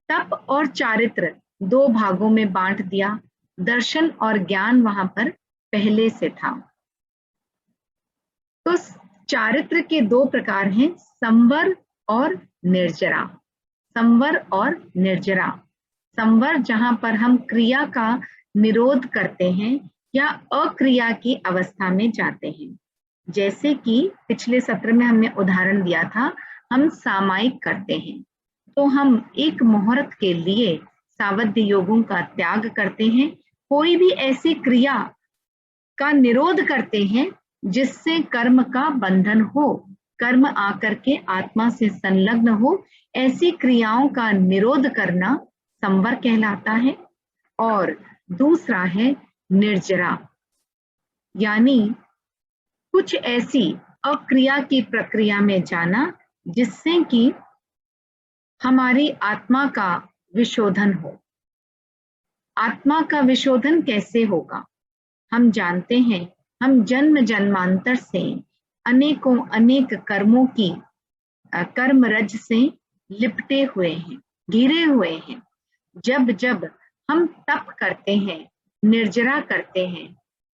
तप और चारित्र 2 भागों में बांट दिया। दर्शन और ज्ञान वहां पर पहले से था। तो चारित्र के 2 प्रकार हैं, संवर और निर्जरा। संवर और निर्जरा। संवर जहां पर हम क्रिया का निरोध करते हैं या अक्रिया की अवस्था में जाते हैं। जैसे कि पिछले सत्र में हमने उदाहरण दिया था, हम सामायिक करते हैं तो हम एक मुहूर्त के लिए सावध्य योगों का त्याग करते हैं। कोई भी ऐसी क्रिया का निरोध करते हैं जिससे कर्म का बंधन हो, कर्म आकर के आत्मा से संलग्न हो, ऐसी क्रियाओं का निरोध करना संवर कहलाता है। और दूसरा है निर्जरा, यानी कुछ ऐसी अक्रिया की प्रक्रिया में जाना जिससे कि हमारी आत्मा का विशोधन हो। आत्मा का विशोधन कैसे होगा? हम जानते हैं, हम जन्म जन्मांतर से अनेकों अनेक कर्मों की कर्म रज से लिपटे हुए हैं, घिरे हुए हैं। जब जब हम तप करते हैं, निर्जरा करते हैं,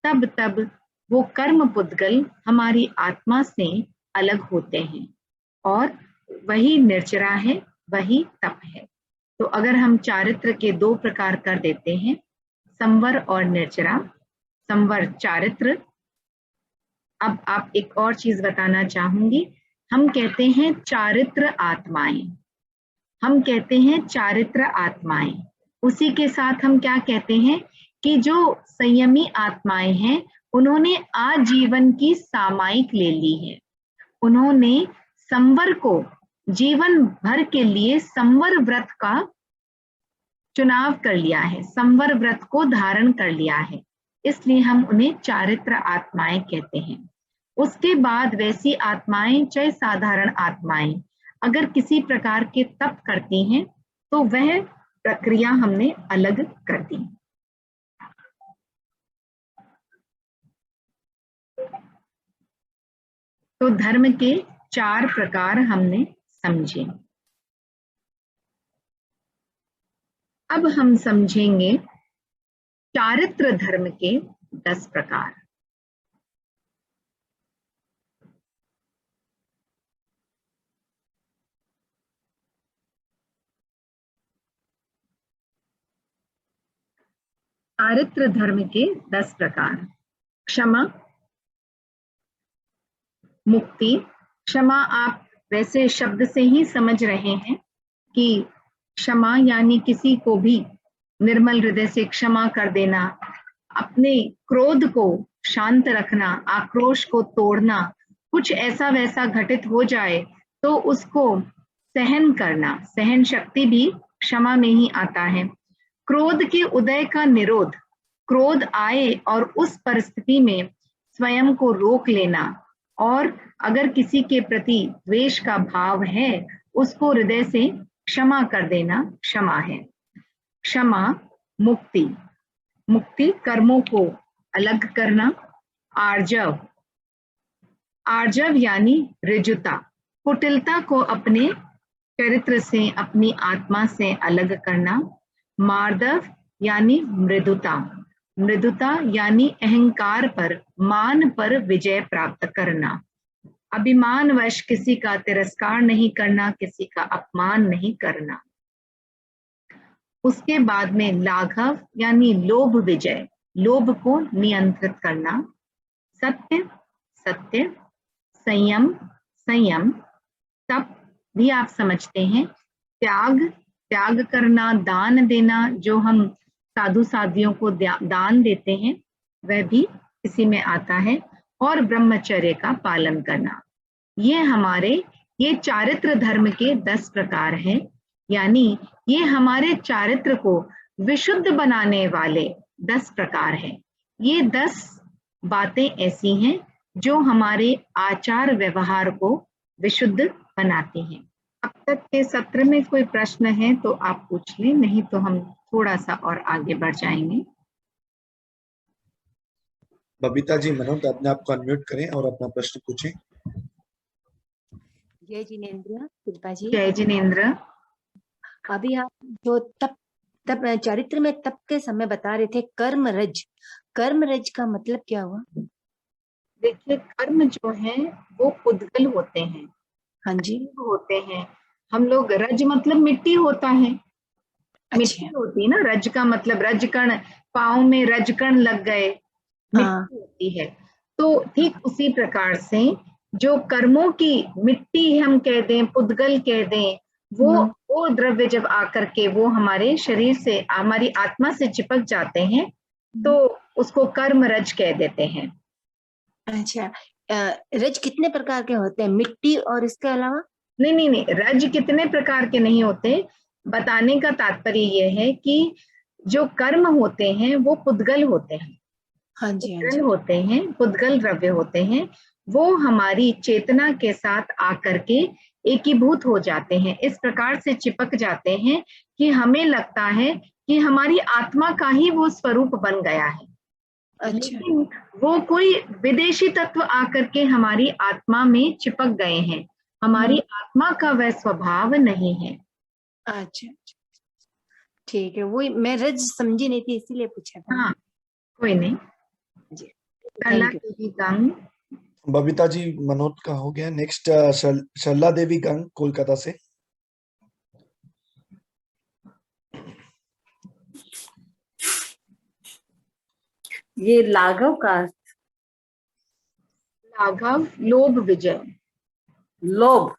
तब तब वो कर्म पुद्गल हमारी आत्मा से अलग होते हैं और वही निर्जरा है, वही तप है। तो अगर हम चारित्र के 2 प्रकार कर देते हैं, संवर और निर्जरा, संवर चारित्र। अब आप एक और चीज बताना चाहूंगी, हम कहते हैं चारित्र आत्माएं, हम कहते हैं चारित्र आत्माएं। उसी के साथ हम क्या कहते हैं कि जो संयमी आत्माएं हैं उन्होंने आजीवन की सामायिक ले ली है। उन्होंने संवर को जीवन भर के लिए संवर व्रत का चुनाव कर लिया है, संवर व्रत को धारण कर लिया है, इसलिए हम उन्हें चारित्र आत्माएं कहते हैं। उसके बाद वैसी आत्माएं, चाहे साधारण आत्माएं, अगर किसी प्रकार के तप करती हैं तो वह प्रक्रिया हमने अलग कर दी। तो धर्म के 4 प्रकार हमने समझे। अब हम समझेंगे चारित्र धर्म के 10 प्रकार। चारित्र धर्म के 10 प्रकार। क्षमा, मुक्ति। क्षमा आप वैसे शब्द से ही समझ रहे हैं कि क्षमा यानी किसी को भी निर्मल हृदय से क्षमा कर देना, अपने क्रोध को शांत रखना, आक्रोश को तोड़ना, कुछ ऐसा वैसा घटित हो जाए तो उसको सहन करना, सहन शक्ति भी क्षमा में ही आता है। क्रोध के उदय का निरोध, क्रोध आए और उस परिस्थिति में स्वयं को रोक लेना, और अगर किसी के प्रति द्वेष का भाव है उसको हृदय से क्षमा कर देना क्षमा है। क्षमा, मुक्ति। मुक्ति कर्मों को अलग करना। आर्जव, आर्जव यानी ऋजुता, कुटिलता को अपने चरित्र से, अपनी आत्मा से अलग करना। मार्दव यानी मृदुता, मृदुता यानी अहंकार पर, मान पर विजय प्राप्त करना। अभिमानवश किसी का तिरस्कार नहीं करना, किसी का अपमान नहीं करना। उसके बाद में लाघव यानी लोभ विजय, लोभ को नियंत्रित करना। सत्य, सत्य। संयम, संयम। तप भी आप समझते हैं। त्याग, त्याग करना, दान देना, जो हम साधु साध्वियों को दान देते हैं वह भी इसी में आता है। और ब्रह्मचर्य का पालन करना। ये चारित्र धर्म के 10 प्रकार हैं, यानी ये हमारे चारित्र को विशुद्ध बनाने वाले 10 प्रकार हैं। ये 10 बातें ऐसी हैं जो हमारे आचार व्यवहार को विशुद्ध बनाती हैं। अब तक के सत्र में कोई प्रश्न है तो आप पूछ लें, नहीं तो हम थोड़ा सा और आगे बढ़ जाएंगे। बबीता जी, मनोज अपने आप को अनम्यूट करें और अपना प्रश्न पूछें। जय जिनेंद्र, शिल्पा जी। जय जिनेंद्र। अभी आप जो तप चारित्र में तप के समय बता रहे थे, कर्म रज, कर्म रज का मतलब क्या हुआ? देखिए, कर्म जो है वो पुद्गल होते हैं। हाँ जी, होते हैं। हम लोग, रज मतलब मिट्टी होता है। मिट्टी होती है ना, रज का मतलब रजकण, पाँव में रजकण लग गए, मिट्टी होती है। तो ठीक उसी प्रकार से जो कर्मों की मिट्टी हम कह दें, पुद्गल कह दें, वो द्रव्य जब आकर के वो हमारे शरीर से, हमारी आत्मा से चिपक जाते हैं तो उसको कर्म रज कह देते हैं। अच्छा, रज कितने प्रकार के होते हैं, मिट्टी और इसके अलावा? नहीं, रज कितने प्रकार के नहीं होते। बताने का तात्पर्य ये है कि जो कर्म होते हैं वो पुद्गल होते हैं। हाँ जी, पुद्गल होते हैं, पुद्गल द्रव्य होते हैं। वो हमारी चेतना के साथ आकर के एकीभूत हो जाते हैं, इस प्रकार से चिपक जाते हैं कि हमें लगता है कि हमारी आत्मा का ही वो स्वरूप बन गया है। लेकिन वो कोई विदेशी तत्व आकर के हमारी आत्मा में चिपक गए हैं, हमारी आत्मा का वह स्वभाव नहीं है। अच्छा, ठीक है, वही मैं रज समझी नहीं थी इसीलिए पूछा था। हाँ, कोई नहीं जी, सरला देवी गंग। बबीता जी, मनोज का हो गया। नेक्स्ट सरला देवी गंग, कोलकाता से। ये लाघव का, लाघव लोभ विजय। लोभ,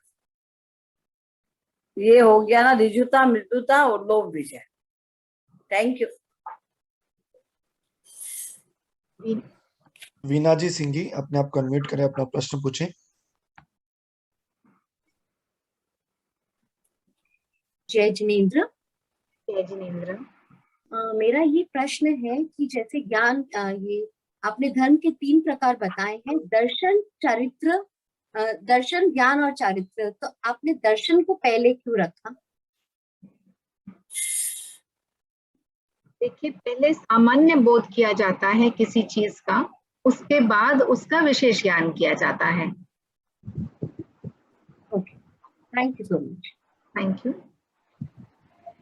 ये हो गया ना, ऋजुता, मृदुता और लोभ विजय। Thank you. वीना जी सिंघी, अपने आप को अनम्यूट करें, अपना प्रश्न पूछें। जय जिनेंद्र। जय जिनेंद्र। मेरा ये प्रश्न है कि जैसे ज्ञान ये आपने धर्म के 3 प्रकार बताए हैं, दर्शन, चारित्र, दर्शन, ज्ञान और चारित्र, तो आपने दर्शन को पहले क्यों रखा? देखिए, पहले सामान्य बोध किया जाता है किसी चीज का, उसके बाद उसका विशेष ज्ञान किया जाता है। Okay, thank you so much. Thank you.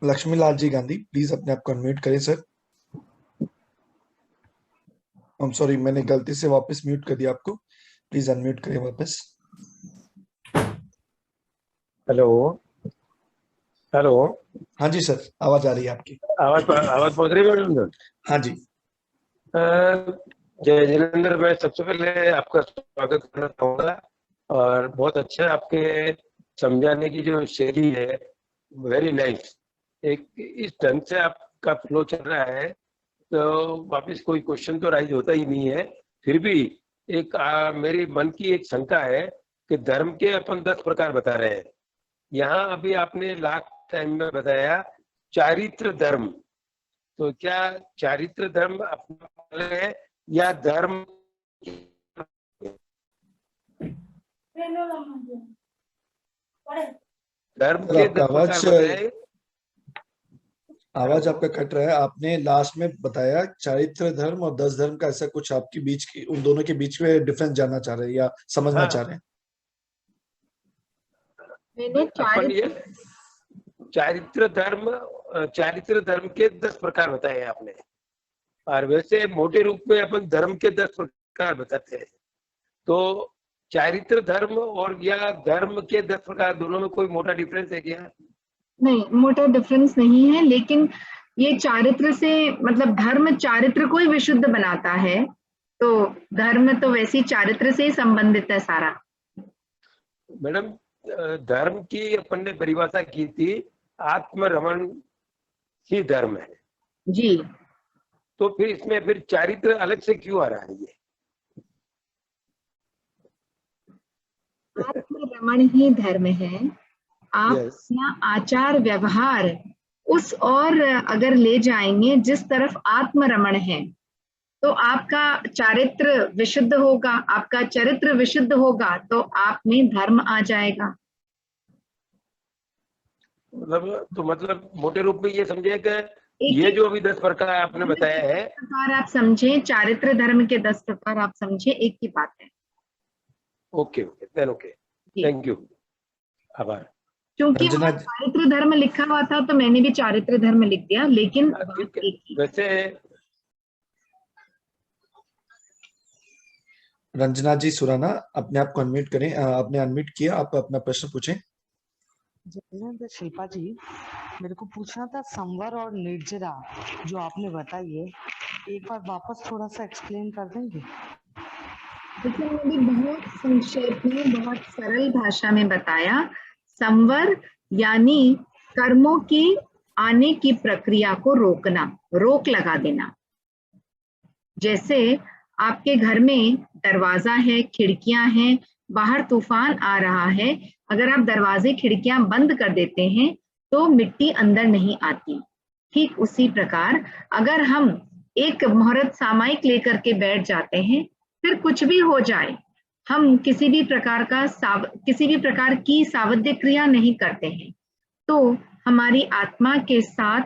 Lakshmi Lal ji Gandhi, please अपने आप को अनम्यूट करें सर। I'm sorry, मैंने गलती से वापस म्यूट कर दिया आपको, प्लीज अनम्यूट करें वापस। हेलो हेलो, हाँ जी सर, आवाज आ रही है आपकी। आवाज पहुंच रही है मैडम? हाँ जी। जय जिनेंद्र, मैं सबसे पहले आपका स्वागत करना चाहूंगा और बहुत अच्छा आपके समझाने की जो शैली है, वेरी नाइस। एक इस ढंग से आपका फ्लो चल रहा है तो वापस कोई क्वेश्चन तो राइज होता ही नहीं है। फिर भी एक मेरी मन की एक शंका है कि धर्म के अपन 10 प्रकार बता रहे हैं। यहाँ अभी आपने लास्ट टाइम में बताया चारित्र धर्म, तो क्या चारित्र धर्म अपना है या धर्म? धर्म के 10 प्रकार बताए। आवाज आपका कट रहा है। आपने लास्ट में बताया चारित्र धर्म और 10 धर्म का, ऐसा कुछ आपके बीच की, उन दोनों के बीच में डिफरेंस जानना चाह रहे हैं या समझना चाह रहे हैं? चारित्र धर्म के 10 प्रकार बताए आपने, और वैसे मोटे रूप में अपन धर्म के 10 प्रकार बताते हैं। तो चारित्र धर्म और या धर्म के 10 प्रकार, दोनों में कोई मोटा डिफरेंस है क्या? नहीं, मोटा डिफरेंस नहीं है, लेकिन ये चारित्र से मतलब धर्म चारित्र को ही विशुद्ध बनाता है, तो धर्म तो वैसे ही चारित्र से ही संबंधित है सारा। मैडम, धर्म की अपन ने परिभाषा की थी आत्मरमण ही धर्म है जी, तो फिर इसमें फिर चारित्र अलग से क्यों आ रहा है? ये आत्मरमण ही धर्म है। आप अपना आचार व्यवहार उस और अगर ले जाएंगे जिस तरफ आत्मरमण है, तो आपका चारित्र विशुद्ध होगा, आपका चरित्र विशुद्ध होगा, तो आप में धर्म आ जाएगा। मतलब मोटे रूप में ये समझे कि ये जो अभी 10 प्रकार आपने बताया है, प्रकार आप समझे, चारित्र धर्म के 10 प्रकार आप समझे, एक ही बात है। Okay okay, then okay, thank you, आभार। क्योंकि चारित्र धर्म लिखा हुआ था तो मैंने भी चारित्र धर्म लिख दिया, लेकिन वैसे रंजना जी सुराना, अपने आप को अनम्यूट करें। आपने अनम्यूट किया, आप अपना प्रश्न पूछें। जिनेंद्र, शिल्पा जी, मेरे को पूछना था संवर और निर्जरा जो आपने बताई है, एक बार वापस थोड़ा सा एक्सप्लेन कर देंगे? देखिए, मैंने बहुत संक्षेप में, बहुत सरल भाषा में बताया। संवर यानी कर्मों की आने की प्रक्रिया को रोकना, रोक लगा देना। जैसे आपके घर में दरवाजा है, खिड़कियां हैं, बाहर तूफान आ रहा है, अगर आप दरवाजे खिड़कियां बंद कर देते हैं तो मिट्टी अंदर नहीं आती। ठीक उसी प्रकार अगर हम एक मुहूर्त सामयिक लेकर के बैठ जाते हैं, फिर कुछ भी हो जाए, हम किसी भी प्रकार की सावध्य क्रिया नहीं करते हैं, तो हमारी आत्मा के साथ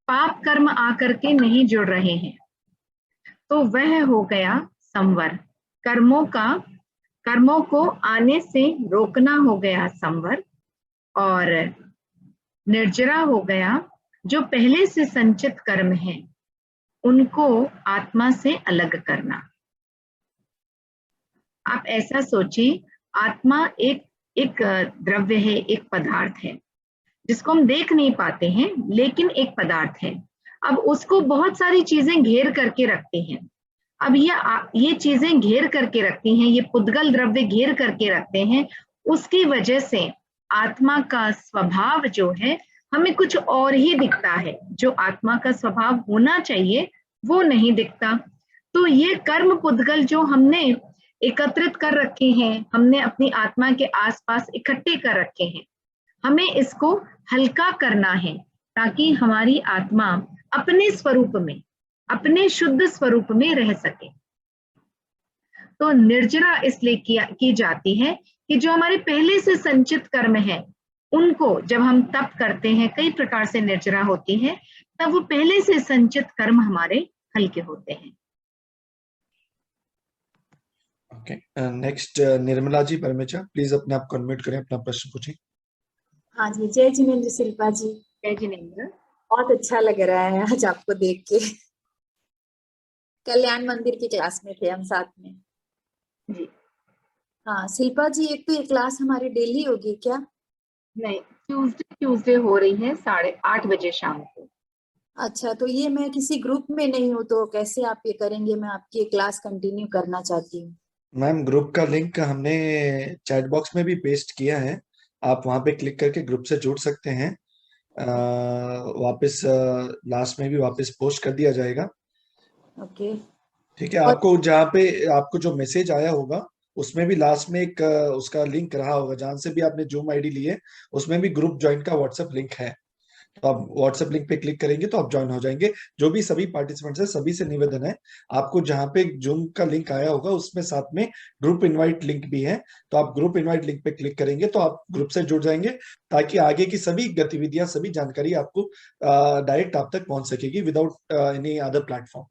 पाप कर्म आकर के नहीं जुड़ रहे हैं, तो वह हो गया संवर। कर्मों को आने से रोकना हो गया संवर। और निर्जरा हो गया जो पहले से संचित कर्म है उनको आत्मा से अलग करना। आप ऐसा सोचिए, आत्मा एक द्रव्य है, एक पदार्थ है जिसको हम देख नहीं पाते हैं, लेकिन एक पदार्थ है। अब उसको बहुत सारी चीजें घेर करके रखती हैं। अब ये चीजें घेर करके रखती हैं, ये पुद्गल द्रव्य घेर करके रखते हैं, उसकी वजह से आत्मा का स्वभाव जो है हमें कुछ और ही दिखता है, जो आत्मा का स्वभाव होना चाहिए वो नहीं दिखता। तो ये कर्म पुद्गल जो हमने एकत्रित कर रखे हैं, हमने अपनी आत्मा के आसपास इकट्ठे कर रखे हैं, हमें इसको हल्का करना है। ताकि हमारी आत्मा अपने स्वरूप में, अपने शुद्ध स्वरूप में रह सके। तो निर्जरा इसलिए की जाती है कि जो हमारे पहले से संचित कर्म है उनको जब हम तप करते हैं, कई प्रकार से निर्जरा होती है, तब वो पहले से संचित कर्म हमारे हल्के होते हैं। Okay, next Nirmala ji Parmecha, please अपने आप को अनम्यूट करें, अपना प्रश्न पूछें। हाँ जी, जय जिनेंद्र शिल्पा जी। जय जिनेंद्र। बहुत अच्छा लग रहा है आज आपको देख के। कल्याण मंदिर की क्लास में थे हम साथ में जी। हाँ शिल्पा जी, एक तो ये क्लास हमारी डेली होगी क्या? नहीं, ट्यूसडे हो रही है 8:30 बजे शाम को। अच्छा, तो ये मैं किसी ग्रुप में नहीं हूँ तो कैसे आप ये करेंगे? मैं आपकी ये क्लास कंटिन्यू करना चाहती हूँ। मैम, ग्रुप का लिंक हमने चैट बॉक्स में भी पेस्ट किया है, आप वहां पे क्लिक करके ग्रुप से जुड़ सकते हैं। वापस लास्ट में भी वापस पोस्ट कर दिया जाएगा। ओके, ठीक है। आपको जहाँ पे आपको जो मैसेज आया होगा उसमें भी लास्ट में एक उसका लिंक रहा होगा, जहां से भी आपने जूम आईडी ली है उसमें भी ग्रुप ज्वाइन का व्हाट्सएप लिंक है, तो आप व्हाट्सएप लिंक पे क्लिक करेंगे तो आप ज्वाइन हो जाएंगे। जो भी सभी पार्टिसिपेंट्स है, सभी से निवेदन है, आपको जहां पे जूम का लिंक आया होगा उसमें साथ में ग्रुप इनवाइट लिंक भी है, तो आप ग्रुप इनवाइट लिंक पे क्लिक करेंगे तो आप ग्रुप से जुड़ जाएंगे, ताकि आगे की सभी गतिविधियां, सभी जानकारी आपको डायरेक्ट आप तक पहुंच सकेगी विदाउट एनी अदर प्लेटफॉर्म।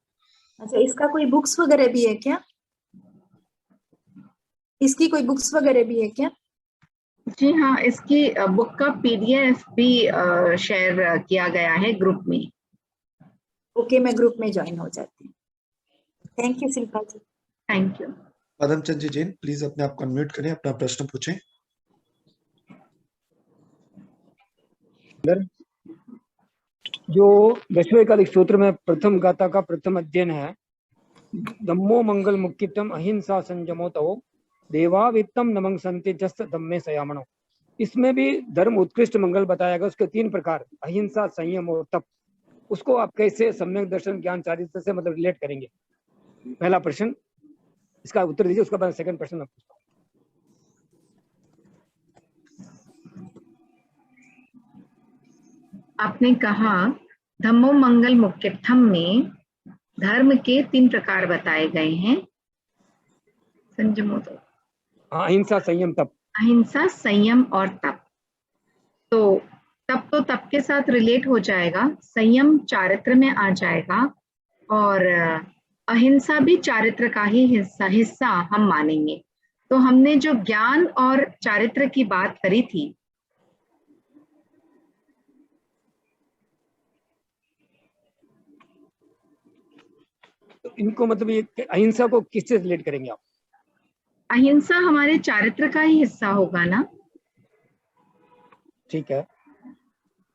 अच्छा, इसका कोई बुक्स वगैरह भी है क्या? इसकी कोई बुक्स वगैरह भी है क्या? जी हाँ, इसकी बुक का PDF भी शेयर किया गया है ग्रुप में। ओके, मैं ग्रुप में ज्वाइन हो जाती हूँ। Thank you Shilpa ji. Thank you. Padamchand ji Jain, please अपने आप को अनम्यूट करें, अपना प्रश्न पूछें। जो दशवेकालिक सूत्र में प्रथम गाथा का प्रथम अध्ययन है, धम्मो मंगल मुक्तितम अहिंसा संयमोतो देवावित्तम नमं संति जस्त धम्मे सयामणो। इसमें भी धर्म उत्कृष्ट मंगल बताया गया, उसके 3 प्रकार, अहिंसा, संयम और तप। उसको आप कैसे सम्यक दर्शन ज्ञान चारित्र से मतलब रिलेट करेंगे? पहला प्रश्न, इसका उत्तर दीजिए, उसका बाद सेकंड प्रश्न मैं पूछता हूँ। आपने कहा धम्मो मंगल मुक्तित्थम में धर्म के 3 प्रकार बताए गए हैं, संयमो तो अहिंसा, संयम, तप। अहिंसा, संयम और तप। तो तप के साथ रिलेट हो जाएगा, संयम चारित्र में आ जाएगा, और अहिंसा भी चारित्र का ही हिस्सा हम मानेंगे। तो हमने जो ज्ञान और चारित्र की बात करी थी, तो इनको मतलब ये अहिंसा को किससे रिलेट करेंगे आप? अहिंसा हमारे चारित्र का ही हिस्सा होगा ना। ठीक है।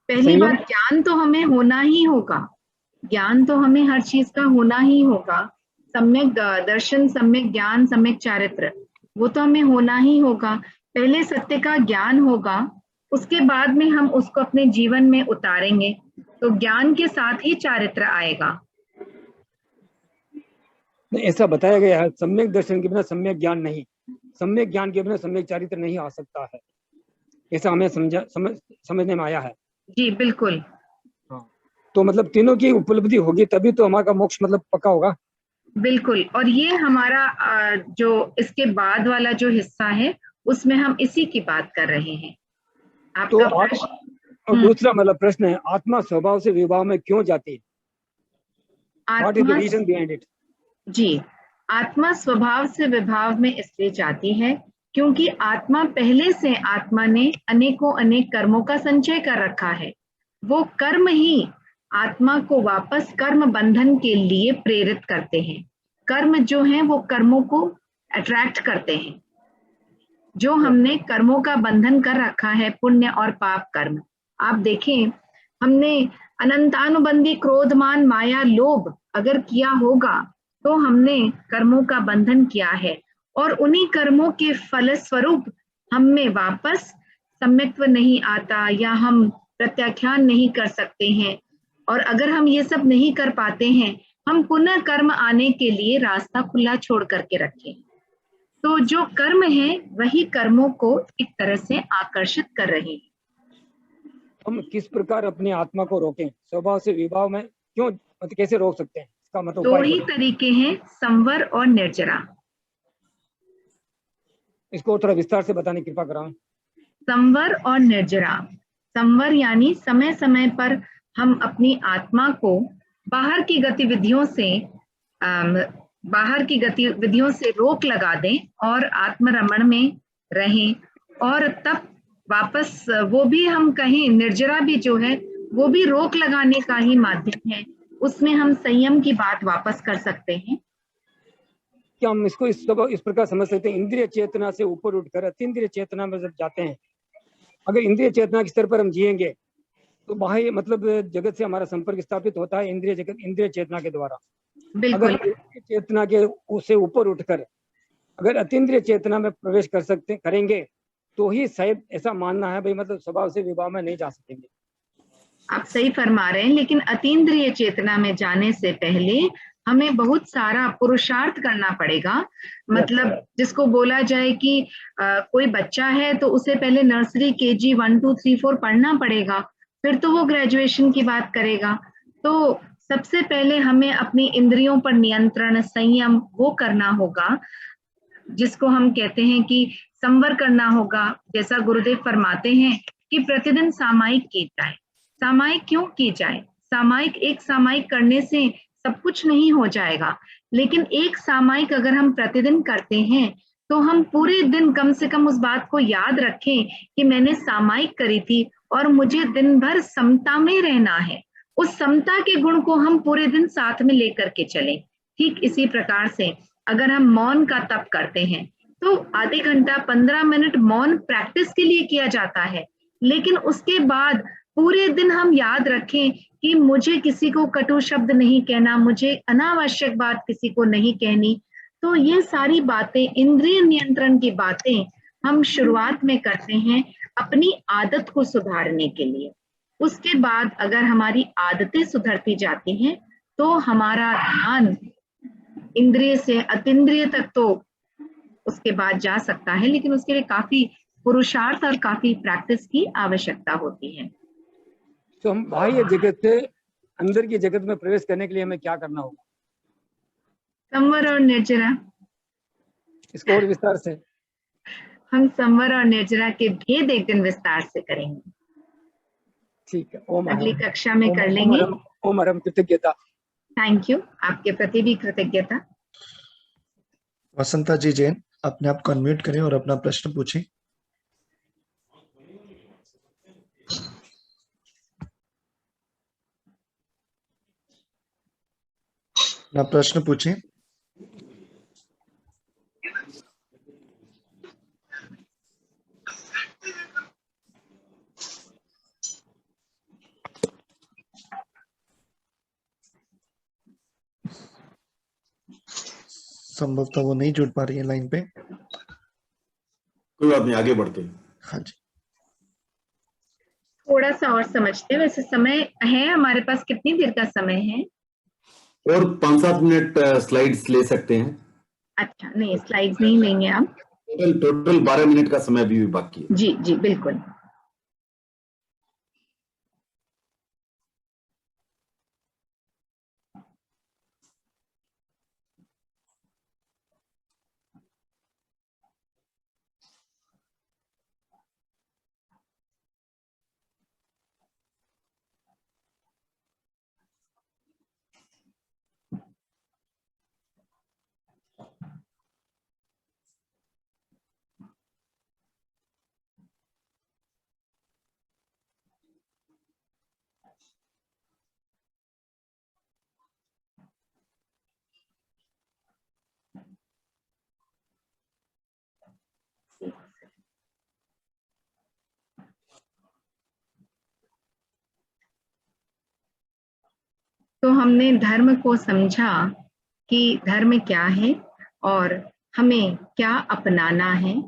पहली बात, ज्ञान तो हमें होना ही होगा, ज्ञान तो हमें हर चीज का होना ही होगा। सम्यक दर्शन, सम्यक ज्ञान, सम्यक चारित्र, वो तो हमें होना ही होगा। पहले सत्य का ज्ञान होगा, उसके बाद में हम उसको अपने जीवन में उतारेंगे, तो ज्ञान के साथ ही चारित्र आएगा। ऐसा बताया गया है, सम्यक दर्शन के बिना सम्यक ज्ञान नहीं, सम्यक ज्ञान के बिना सम्यक चारित्र नहीं आ सकता है, ऐसा हमें समझने में आया है। जी बिल्कुल। हाँ, तो मतलब तीनों की उपलब्धि होगी तभी तो हमारा मोक्ष मतलब पक्का होगा। बिल्कुल, और ये हमारा जो इसके बाद वाला जो हिस्सा है उसमें हम इसी की बात कर रहे हैं। आपका तो और दूसरा मतलब प्रश्न है, आत्मा स्वभाव से विभाव में क्यों जाती है? What is the reason behind it? जी, आत्मा स्वभाव से विभाव में इसलिए जाती है क्योंकि आत्मा पहले से, आत्मा ने अनेकों अनेक कर्मों का संचय कर रखा है। वो कर्म ही आत्मा को वापस कर्म बंधन के लिए प्रेरित करते हैं। कर्म जो हैं वो कर्मों को अट्रैक्ट करते हैं। जो हमने कर्मों का बंधन कर रखा है, पुण्य और पाप कर्म, आप देखें, हमने अनंतानुबंधी क्रोधमान माया लोभ अगर किया होगा तो हमने कर्मों का बंधन किया है, और उन्हीं कर्मों के फलस्वरूप हमें वापस सम्यक्त्व नहीं आता या हम प्रत्याख्यान नहीं कर सकते हैं। और अगर हम ये सब नहीं कर पाते हैं, हम पुनः कर्म आने के लिए रास्ता खुला छोड़ करके रखें। तो जो कर्म है वही कर्मों को एक तरह से आकर्षित कर रहे हैं। हम किस प्रकार अपनी आत्मा को रोकें, स्वभाव से विभाव में क्यों, मतलब कैसे रोक सकते हैं, इसका मतलब दो उपाय ही बताइए। तरीके हैं, संवर और निर्जरा। इसको थोड़ा विस्तार से बताने की कृपा कराएं। संवर और निर्जरा। संवर यानी समय समय पर हम अपनी आत्मा को बाहर की गतिविधियों से रोक लगा दें और आत्मरमण में रहें, और तब वापस वो भी हम कहें निर्जरा भी जो है वो भी रोक लगाने का ही माध्यम है, उसमें हम संयम की बात वापस कर सकते हैं। क्या हम इसको इस प्रकार समझ सकते हैं, इंद्रिय चेतना से ऊपर उठकर अतीन्द्रिय चेतना में जब जाते हैं, अगर इंद्रिय चेतना के स्तर पर हम जिएंगे तो बाह्य मतलब जगत से हमारा संपर्क स्थापित होता है इंद्रिय चेतना के द्वारा। अगर इंद्रिय चेतना के उससे ऊपर उठकर अगर अतीन्द्रिय चेतना में प्रवेश करेंगे तो ही शायद ऐसा मानना है भाई, मतलब स्वभाव से विभाव में नहीं जा सकेंगे। आप सही फरमा रहे हैं, लेकिन अतीन्द्रिय चेतना में जाने से पहले हमें बहुत सारा पुरुषार्थ करना पड़ेगा। मतलब जिसको बोला जाए कि कोई बच्चा है तो उसे पहले नर्सरी KG 1 2 3 4 पढ़ना पड़ेगा, फिर तो वो ग्रेजुएशन की बात करेगा। तो सबसे पहले हमें अपनी इंद्रियों पर नियंत्रण, संयम वो करना होगा, जिसको हम कहते हैं कि संवर करना होगा। जैसा गुरुदेव फरमाते हैं कि प्रतिदिन सामायिक की जाए। सामायिक क्यों की जाए? एक सामायिक करने से सब कुछ नहीं हो जाएगा, लेकिन एक सामायिक अगर हम प्रतिदिन करते हैं तो हम पूरे दिन कम से कम उस बात को याद रखें कि मैंने सामायिक करी थी और मुझे दिन भर समता में रहना है। उस समता के गुण को हम पूरे दिन साथ में लेकर के चलें। ठीक इसी प्रकार से अगर हम मौन का तप करते हैं तो आधे घंटा 15 मिनट मौन प्रैक्टिस के लिए किया जाता है, लेकिन उसके बाद पूरे दिन हम याद रखें कि मुझे किसी को कटु शब्द नहीं कहना, मुझे अनावश्यक बात किसी को नहीं कहनी। तो ये सारी बातें, इंद्रिय नियंत्रण की बातें हम शुरुआत में करते हैं अपनी आदत को सुधारने के लिए। उसके बाद अगर हमारी आदतें सुधरती जाती हैं तो हमारा ध्यान इंद्रिय से अतीन्द्रिय तक तो उसके बाद जा सकता है, लेकिन उसके लिए काफी पुरुषार्थ और काफी प्रैक्टिस की आवश्यकता होती है। तो हम बाह्य जगत से अंदर की जगत में प्रवेश करने के लिए हमें क्या करना होगा? संवर और निर्जरा। इसको और विस्तार से हम संवर और निर्जरा के भेद एक दिन विस्तार से करेंगे। ठीक है, ओम अगली कक्षा में कर लेंगे। ओम हरम कृतज्ञता। थैंक यू, आपके प्रति भी कृतज्ञता। वसंता जी जैन, अपने आप को अनम्यूट करें और अपना प्रश्न पूछें। अपना प्रश्न पूछें। संभवतः वो नहीं जुड़ पा रही है लाइन पे। कोई बात नहीं, आगे बढ़ते हैं। हाँ जी, थोड़ा सा और समझते हैं। वैसे समय है हमारे पास, कितनी देर का समय है? और 5-7 मिनट स्लाइड्स ले सकते हैं। अच्छा, नहीं स्लाइड्स नहीं लेंगे आप। टोटल 12 मिनट का समय अभी भी बाकी है। जी जी बिल्कुल। तो हमने धर्म को समझा कि धर्म क्या है और हमें क्या अपनाना है।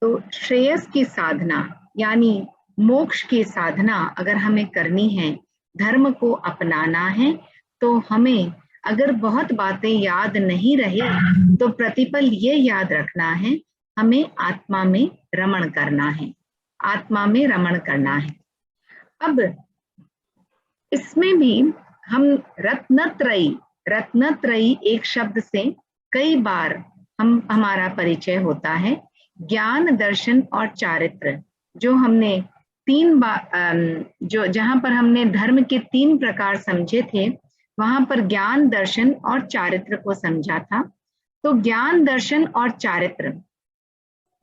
तो श्रेयस की साधना यानी मोक्ष की साधना अगर हमें करनी है, धर्म को अपनाना है, तो हमें अगर बहुत बातें याद नहीं रहे तो प्रतिपल ये याद रखना है, हमें आत्मा में रमण करना है। आत्मा में रमण करना है। अब इसमें भी हम रत्नत्रयी एक शब्द से कई बार हमारा परिचय होता है। ज्ञान, दर्शन और चारित्र, जो हमने तीन बार जो जहां पर हमने धर्म के 3 प्रकार समझे थे, वहां पर ज्ञान, दर्शन और चारित्र को समझा था। तो ज्ञान, दर्शन और चारित्र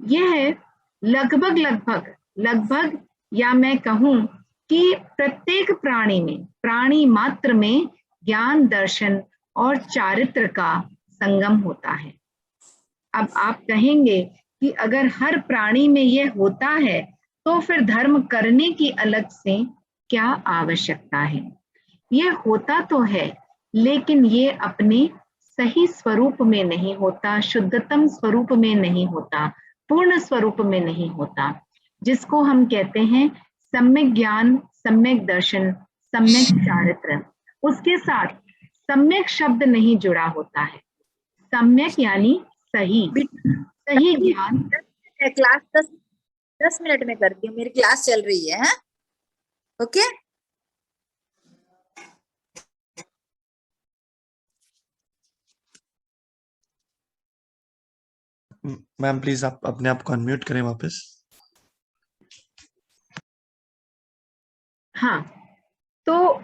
यह लगभग या मैं कहूं कि प्रत्येक प्राणी मात्र में ज्ञान, दर्शन और चारित्र का संगम होता है। अब आप कहेंगे कि अगर हर प्राणी में यह होता है तो फिर धर्म करने की अलग से क्या आवश्यकता है? यह होता तो है, लेकिन ये अपने सही स्वरूप में नहीं होता, शुद्धतम स्वरूप में नहीं होता, पूर्ण स्वरूप में नहीं होता, जिसको हम कहते हैं सम्यक ज्ञान, सम्यक दर्शन, सम्यक चारित्र। उसके साथ सम्यक शब्द नहीं जुड़ा होता है। सम्यक यानी सही ज्ञान। क्लास 10 मिनट में करती हूँ, मेरी क्लास चल रही है। ओके, मैम प्लीज आप अपने आप को अनम्यूट करें वापस। हाँ, तो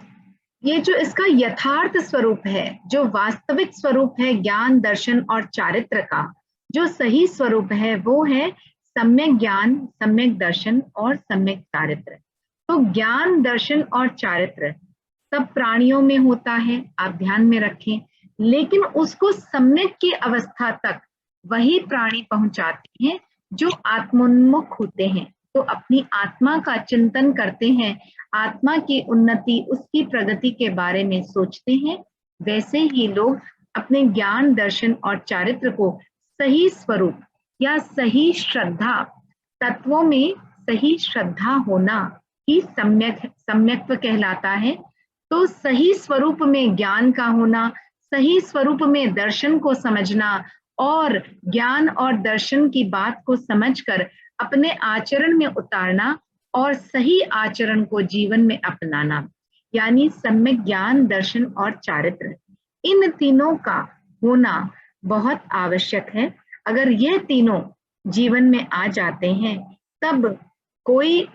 ये जो इसका यथार्थ स्वरूप है, जो वास्तविक स्वरूप है ज्ञान, दर्शन और चारित्र का, जो सही स्वरूप है वो है सम्यक ज्ञान, सम्यक दर्शन और सम्यक चारित्र। तो ज्ञान, दर्शन और चारित्र सब प्राणियों में होता है, आप ध्यान में रखें, लेकिन उसको सम्यक की अवस्था तक वही प्राणी पहुंचाते हैं जो आत्मोन्मुख होते हैं, तो अपनी आत्मा का चिंतन करते हैं, आत्मा की उन्नति, उसकी प्रगति के बारे में सोचते हैं। वैसे ही लोग अपने ज्ञान, दर्शन और चारित्र को सही स्वरूप या सही श्रद्धा, तत्वों में सही श्रद्धा होना ही सम्यक्त्व कहलाता है। तो सही स्वरूप में ज्ञान का होना, सही स्वरूप में दर्शन को समझना और ज्ञान और दर्शन की बात को समझकर अपने आचरण में उतारना और सही आचरण को जीवन में अपनाना, यानी सम्यक ज्ञान, दर्शन और चारित्र। इन तीनों का होना बहुत आवश्यक है। अगर ये तीनों जीवन में आ जाते हैं तब कोई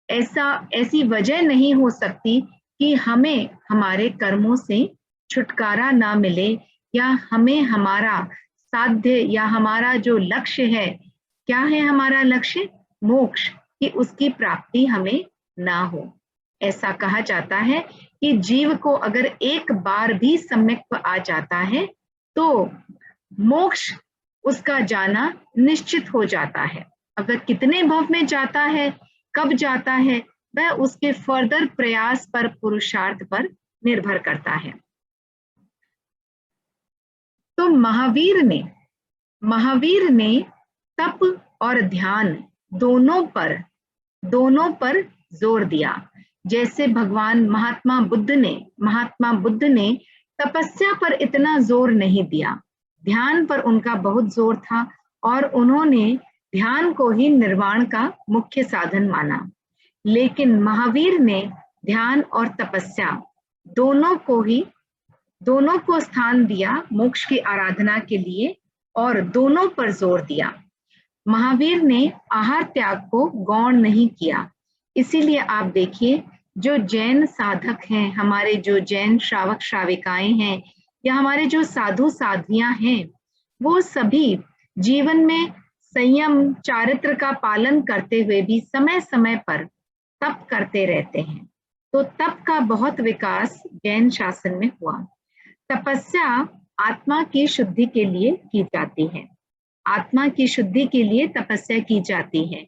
ऐसी वजह नहीं हो सकती कि हमें हमारे कर्मों से छुटकारा ना मिले, या हमें हमारा साध्य या हमारा जो लक्ष्य है, क्या है हमारा लक्ष्य? मोक्ष, कि उसकी प्राप्ति हमें ना हो। ऐसा कहा जाता है कि जीव को अगर एक बार भी सम्यक्त्व आ जाता है तो मोक्ष उसका जाना निश्चित हो जाता है। अगर कितने भव में जाता है, कब जाता है, वह उसके फर्दर प्रयास पर, पुरुषार्थ पर निर्भर करता है। तो महावीर ने तप और ध्यान दोनों पर जोर दिया। जैसे भगवान महात्मा बुद्ध ने तपस्या पर इतना जोर नहीं दिया, ध्यान पर उनका बहुत जोर था और उन्होंने ध्यान को ही निर्वाण का मुख्य साधन माना। लेकिन महावीर ने ध्यान और तपस्या दोनों को स्थान दिया मोक्ष की आराधना के लिए, और दोनों पर जोर दिया। महावीर ने आहार त्याग को गौण नहीं किया। इसीलिए आप देखिए, जो जैन साधक हैं, हमारे जो जैन श्रावक श्राविकाएं हैं, या हमारे जो साधु साध्वियां हैं, वो सभी जीवन में संयम, चारित्र का पालन करते हुए भी समय समय पर तप करते रहते हैं। तो तप का बहुत विकास जैन शासन में हुआ। तपस्या आत्मा की शुद्धि के लिए की जाती है, आत्मा की शुद्धि के लिए तपस्या की जाती है।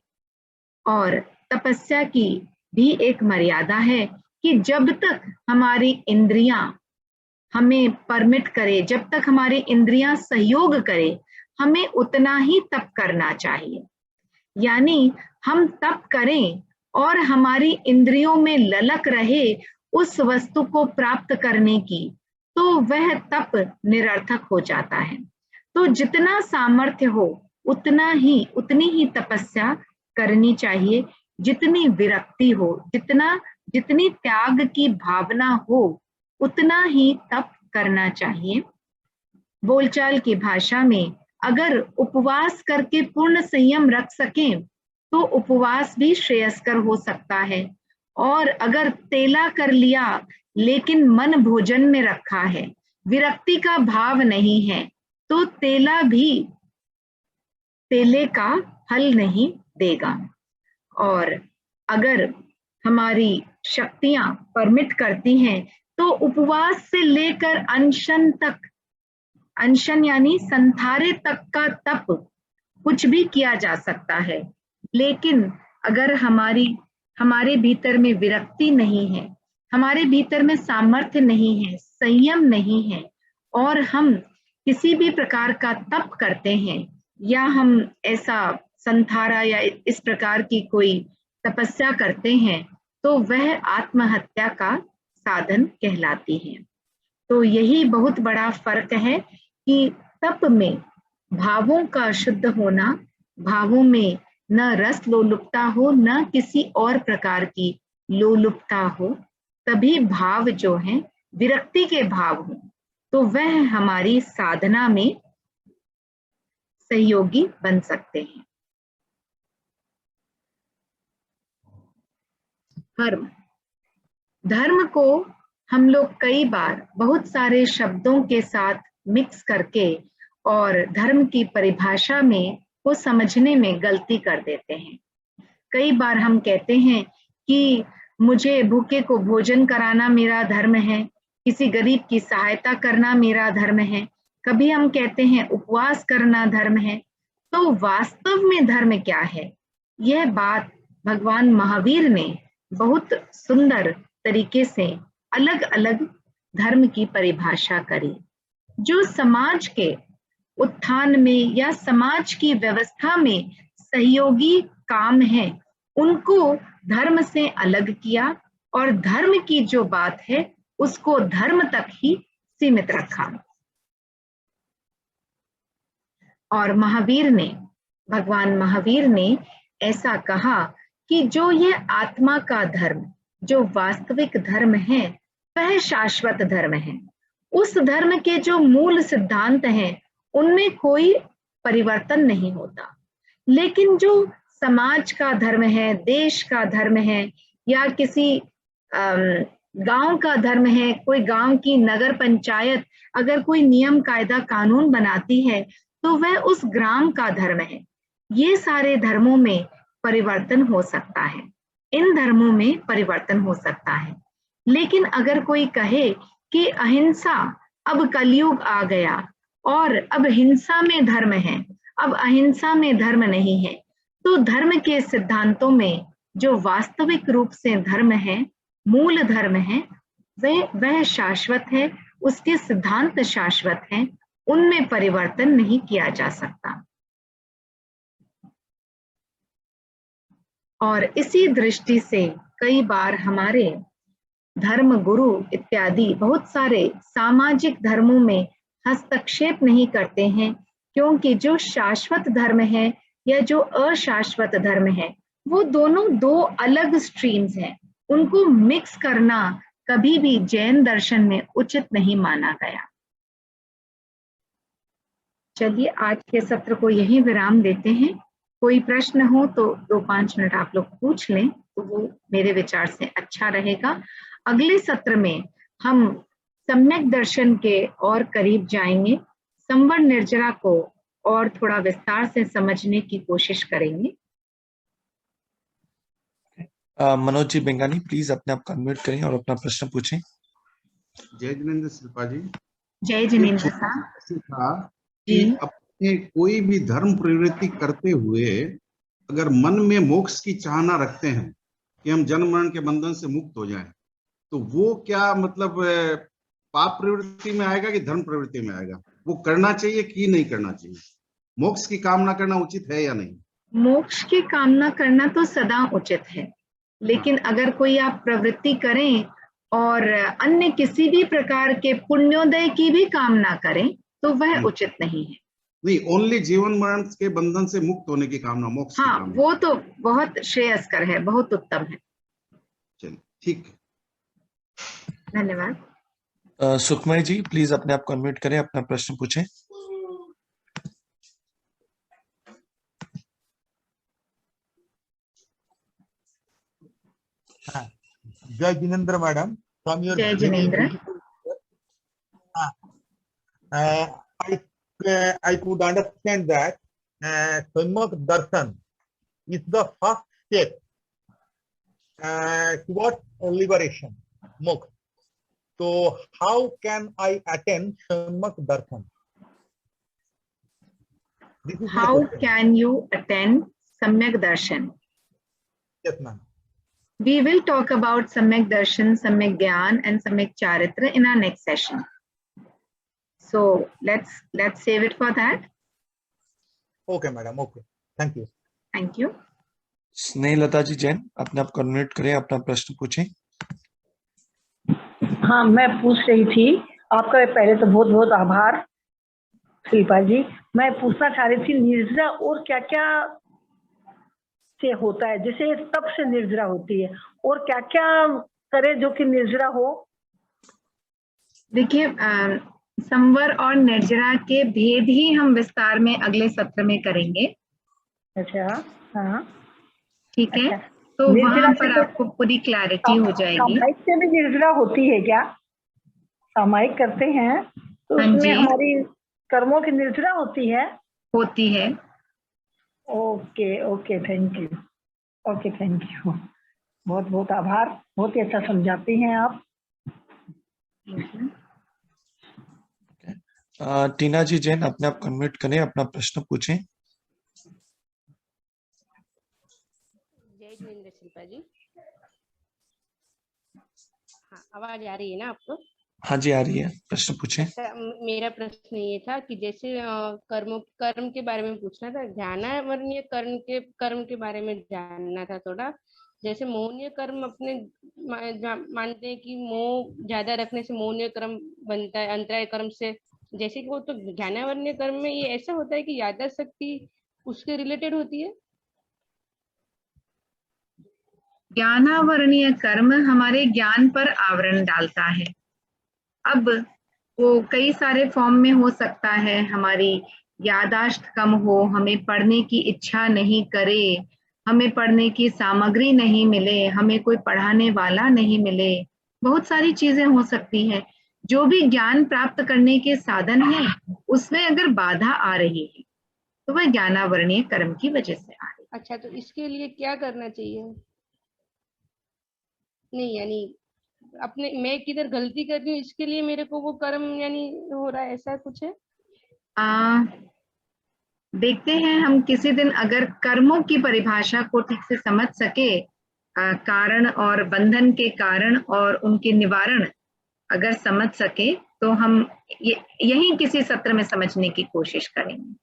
और तपस्या की भी एक मर्यादा है कि जब तक हमारी इंद्रियां हमें परमिट करे, जब तक हमारी इंद्रियां सहयोग करे, हमें उतना ही तप करना चाहिए। यानी हम तप करें और हमारी इंद्रियों में ललक रहे उस वस्तु को प्राप्त करने की, तो वह तप निरर्थक हो जाता है। तो जितना सामर्थ्य हो उतनी ही तपस्या करनी चाहिए, जितनी विरक्ति हो, जितना जितनी त्याग की भावना हो उतना ही तप करना चाहिए। बोलचाल की भाषा में अगर उपवास करके पूर्ण संयम रख सकें तो उपवास भी श्रेयस्कर हो सकता है, और अगर तेला कर लिया लेकिन मन भोजन में रखा है, विरक्ति का भाव नहीं है, तो तेला भी तेले का फल नहीं देगा। और अगर हमारी शक्तियां परमिट करती हैं तो उपवास से लेकर अनशन तक, अनशन यानी संथारे तक का तप कुछ भी किया जा सकता है। लेकिन अगर हमारे भीतर में विरक्ति नहीं है, हमारे भीतर में सामर्थ्य नहीं है, संयम नहीं है, और हम किसी भी प्रकार का तप करते हैं या हम ऐसा संथारा या इस प्रकार की कोई तपस्या करते हैं, तो वह आत्महत्या का साधन कहलाती है। तो यही बहुत बड़ा फर्क है कि तप में भावों का शुद्ध होना, भावों में न रस लोलुपता हो न किसी और प्रकार की लोलुपता हो, तभी भाव जो है विरक्ति के भाव हो, तो वह हमारी साधना में सहयोगी बन सकते हैं। धर्म, धर्म को हम लोग कई बार बहुत सारे शब्दों के साथ मिक्स करके और धर्म की परिभाषा में को समझने में गलती कर देते हैं। कई बार हम कहते हैं कि मुझे भूखे को भोजन कराना मेरा धर्म है, किसी गरीब की सहायता करना मेरा धर्म है, कभी हम कहते हैं उपवास करना धर्म है। तो वास्तव में धर्म क्या है, यह बात भगवान महावीर ने बहुत सुंदर तरीके से अलग अलग धर्म की परिभाषा करी। जो समाज के उत्थान में या समाज की व्यवस्था में सहयोगी काम है, उनको धर्म से अलग किया, और धर्म की जो बात है उसको धर्म तक ही सीमित रखा। और भगवान महावीर ने ऐसा कहा कि जो ये आत्मा का धर्म, जो वास्तविक धर्म है, वह शाश्वत धर्म है। उस धर्म के जो मूल सिद्धांत हैं उनमें कोई परिवर्तन नहीं होता। लेकिन जो समाज का धर्म है, देश का धर्म है, या किसी गांव का धर्म है, कोई गांव की नगर पंचायत अगर कोई नियम कायदा कानून बनाती है तो वह उस ग्राम का धर्म है। ये सारे धर्मों में परिवर्तन हो सकता है, इन धर्मों में परिवर्तन हो सकता है। लेकिन अगर कोई कहे कि अहिंसा, अब कलयुग आ गया और अब हिंसा में धर्म है, अब अहिंसा में धर्म नहीं है, तो धर्म के सिद्धांतों में जो वास्तविक रूप से धर्म है, मूल धर्म है, वह शाश्वत है, उसके सिद्धांत शाश्वत हैं, उनमें परिवर्तन नहीं किया जा सकता। और इसी दृष्टि से कई बार हमारे धर्म गुरु इत्यादि बहुत सारे सामाजिक धर्मों में हस्तक्षेप नहीं करते हैं, क्योंकि जो शाश्वत धर्म है या जो अशाश्वत धर्म है, वो दोनों दो अलग स्ट्रीम्स हैं। उनको मिक्स करना कभी भी जैन दर्शन में उचित नहीं माना गया। चलिए आज के सत्र को यहीं विराम देते हैं। कोई प्रश्न हो तो 2-5 मिनट आप लोग पूछ लें तो वो मेरे विचार से अच्छा रहेगा। अगले सत्र में हम सम्यक दर्शन के और करीब जाएंगे, संवर निर्जरा को और थोड़ा विस्तार से समझने की कोशिश करेंगे। मनोज जी बेंगानी प्लीज अपने आप को अनम्यूट करें और अपना प्रश्न पूछें। जय जिनेंद्र शिल्पा जी। जय जिनेंद्र साहब जी। अपने कोई भी धर्म प्रवृत्ति करते हुए अगर मन में मोक्ष की चाहना रखते हैं कि हम जन्म मरण के बंधन से मुक्त हो जाएं, तो वो क्या मतलब पाप प्रवृत्ति में आएगा कि धर्म प्रवृत्ति में आएगा? वो करना चाहिए कि नहीं करना चाहिए? मोक्ष की कामना करना उचित है या नहीं? मोक्ष की कामना करना तो सदा उचित है, लेकिन अगर कोई आप प्रवृत्ति करें और अन्य किसी भी प्रकार के पुण्योदय की भी कामना करें तो वह उचित नहीं है। नहीं, ओनली जीवन मरण के बंधन से मुक्त होने की कामना, मोक्ष की कामना। वो तो बहुत श्रेयस्कर है, बहुत उत्तम है। चलिए ठीक। धन्यवाद। सुखमय जी प्लीज अपने आप को अनम्यूट करें, अपना प्रश्न पूछें। जय जिनेन्द्र मैडम, फ्रॉम योर जय Jinendra. I could understand that Samyak Darshan is the first step towards liberation, moksha. So how can I attain Samyak Darshan? How can you attend Samyak Darshan? Yes, ma'am. We will talk about Samyak Darshan, Samyak Gyan, and Samyak Charitra in our next session. So let's save it for that. Okay, madam. Okay. Thank you. Thank you. Snehlata जी जैन अपने आप को unmute करें, अपना प्रश्न पूछें। हाँ, मैं पूछ रही थी, आपका पहले तो बहुत बहुत आभार शिल्पा जी। मैं पूछना चाह रही थी निर्जरा और क्या क्या से होता है, जैसे तप से निर्जरा होती है, और क्या क्या करे जो कि निर्जरा हो। देखिए, संवर और निर्जरा के भेद ही हम विस्तार में अगले सत्र में करेंगे। अच्छा, हाँ, ठीक है। तो वहां पर आपको पूरी क्लैरिटी हो जाएगी। सामायिक से भी निर्जरा होती है क्या? सामायिक करते हैं तो उसमें हमारी कर्मों की निर्जरा होती है? होती है। Okay okay, thank you. Okay, thank you, बहुत बहुत आभार, बहुत ही अच्छा समझाती हैं आप। टीना जी जैन अपने आप अनम्यूट करें, अपना प्रश्न पूछें। जय जिनेन्द्र शिल्पा जी। हाँ, आवाज आ रही है ना आपको? हाँ जी, आ रही है, प्रश्न पूछें। अच्छा, मेरा प्रश्न ये था कि जैसे कर्म के बारे में पूछना था, ध्यानावरणीय कर्म के बारे में जानना था थोड़ा। जैसे मौनीय कर्म अपने मानते हैं कि मोह ज्यादा रखने से मौनीय कर्म बनता है, अंतराय कर्म से, जैसे कि वो तो ज्ञानावरणीय कर्म में ये ऐसा होता है कि याददाश्त शक्ति उसके रिलेटेड होती है। ज्ञानावरणीय कर्म हमारे ज्ञान पर आवरण डालता है। अब वो कई सारे फॉर्म में हो सकता है, हमारी याददाश्त कम हो, हमें पढ़ने की इच्छा नहीं करे, हमें पढ़ने की सामग्री नहीं मिले, हमें कोई पढ़ाने वाला नहीं मिले, बहुत सारी चीजें हो सकती हैं। जो भी ज्ञान प्राप्त करने के साधन है उसमें अगर बाधा आ रही है तो वह ज्ञानावरणीय कर्म की वजह से आ रही है। अच्छा, तो इसके लिए क्या करना चाहिए? नहीं, यानी अपने मैं किधर गलती कर रही हूँ इसके लिए मेरे को वो कर्म यानी हो रहा है, ऐसा कुछ है? देखते हैं, हम किसी दिन अगर कर्मों की परिभाषा को ठीक से समझ सके, कारण और बंधन के कारण और उनके निवारण अगर समझ सके तो हम यही किसी सत्र में समझने की कोशिश करेंगे।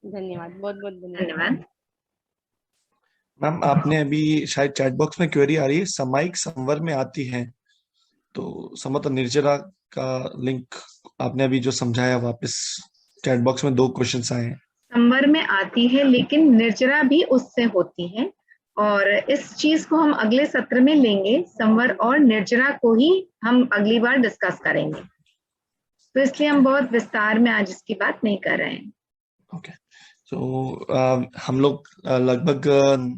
धन्यवाद, बहुत बहुत धन्यवाद। मैम, आपने अभी शायद चैट बॉक्स में क्वेरी आ रही है, सामायिक संवर में आती है, तो समत निर्जरा का लिंक आपने अभी जो समझाया, वापस चैट बॉक्स में 2 क्वेश्चंस आए हैं। संवर में आती है लेकिन निर्जरा भी उससे होती है, और इस चीज को हम अगले सत्र में लेंगे। संवर और निर्जरा को ही हम अगली बार डिस्कस करेंगे, तो इसलिए हम बहुत विस्तार में आज इसकी बात नहीं कर रहे हैं। ओके, तो हम लोग लगभग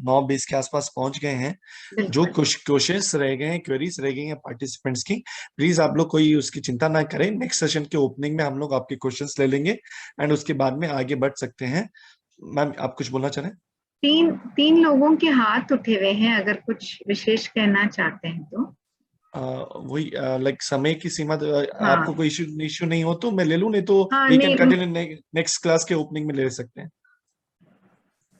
9:20 के आसपास पहुंच गए हैं। जो क्वेश्चंस रह गए हैं, क्वेरीज रह गई हैं पार्टिसिपेंट्स की, प्लीज आप लोग कोई उसकी चिंता ना करें। नेक्स्ट सेशन के ओपनिंग में हम लोग आपके क्वेश्चंस ले लेंगे एंड उसके बाद में आगे बढ़ सकते हैं। मैम, आप कुछ बोलना चाह रहे हैं? तीन लोगों के हाथ उठे हुए हैं, अगर कुछ विशेष कहना चाहते हैं तो। वही लाइक समय की सीमा, हाँ। आपको कोई इश्यू नहीं हो तो मैं ले लूं, नहीं तो we can continue next class के ओपनिंग में ले सकते हैं।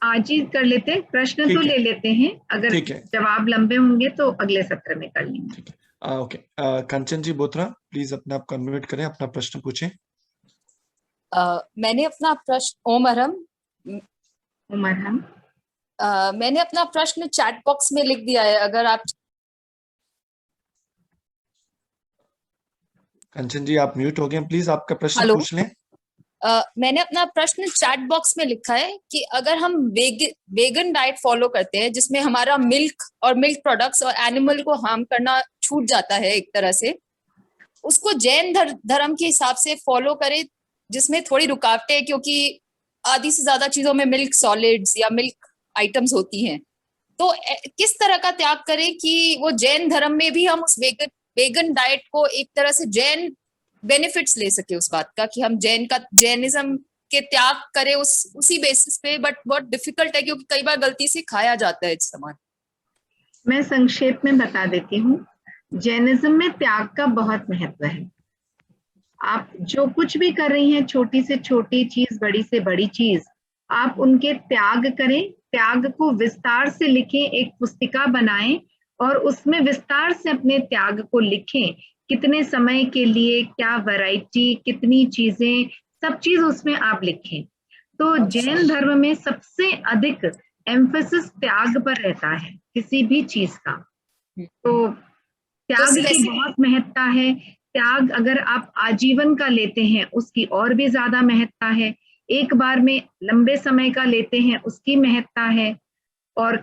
आज ही कर लेते हैं, प्रश्न तो ले लेते हैं, अगर जवाब लंबे होंगे तो अगले सत्र में कर लेंगे। ओके, कंचन जी बोथरा प्लीज अपने आप को अनम्यूट करें, अपना प्रश्न पूछें। मैंने अपना प्रश्न मैंने अपना प्रश्न चैट बॉक्स में लिख दिया है, अगर आप। कंचन जी, आप म्यूट हो गए, प्लीज आपका प्रश्न पूछ लें। मैंने अपना प्रश्न चैट बॉक्स में लिखा है कि अगर हम वेगन डाइट फॉलो करते हैं जिसमें हमारा मिल्क और मिल्क प्रोडक्ट्स और एनिमल को हार्म करना छूट जाता है एक तरह से, उसको जैन धर्म के हिसाब से फॉलो करें जिसमें थोड़ी रुकावटें हैं क्योंकि आधी से ज्यादा चीजों में मिल्क सॉलिड्स या मिल्क आइटम्स होती हैं, तो किस तरह का त्याग करें कि वो जैन धर्म में भी हम उस वेगन डाइट को एक तरह से जैन बेनिफिट्स ले सके उस बात का कि हम जैनिज्म के त्याग करें उसी बेसिस पे, बट बहुत डिफिकल्ट है क्योंकि कई बार गलती से खाया जाता है सामान। मैं संक्षेप में बता देती हूँ। जैनिज्म में त्याग का बहुत महत्व है। आप जो कुछ भी कर रही हैं, छोटी से छोटी चीज, बड़ी से बड़ी चीज, आप उनके त्याग करें, त्याग को विस्तार से लिखें, एक पुस्तिका बनाएं और उसमें विस्तार से अपने त्याग को लिखें, कितने समय के लिए, क्या वैरायटी, कितनी चीजें, सब चीज उसमें आप लिखें। तो जैन धर्म में सबसे अधिक एम्फेसिस त्याग पर रहता है किसी भी चीज का। तो त्याग की बहुत महत्ता है। त्याग अगर आप आजीवन का लेते हैं उसकी और भी ज्यादा महत्ता है, एक बार में लंबे समय का लेते हैं उसकी महत्ता है, और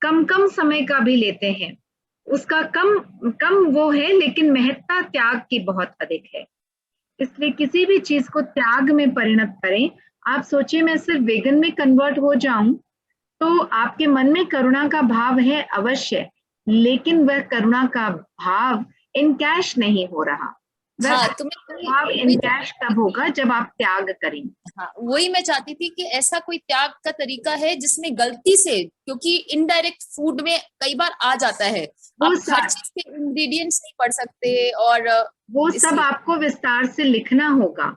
कम समय का भी लेते हैं उसका कम वो है, लेकिन महत्ता त्याग की बहुत अधिक है। इसलिए किसी भी चीज को त्याग में परिणत करें। आप सोचिए मैं सिर्फ वेगन में कन्वर्ट हो जाऊं तो आपके मन में करुणा का भाव है अवश्य, लेकिन वह करुणा का भाव इनकैश नहीं हो रहा। हाँ, तो भाव इनकैश तब होगा जब आप त्याग करेंगे। हाँ, वही मैं चाहती थी कि ऐसा कोई त्याग का तरीका है जिसमें गलती से, क्योंकि इनडायरेक्ट फूड में कई बार आ जाता है, आप हर चीज के इंग्रेडिएंट्स नहीं पढ़ सकते, और वो सब आपको विस्तार से लिखना होगा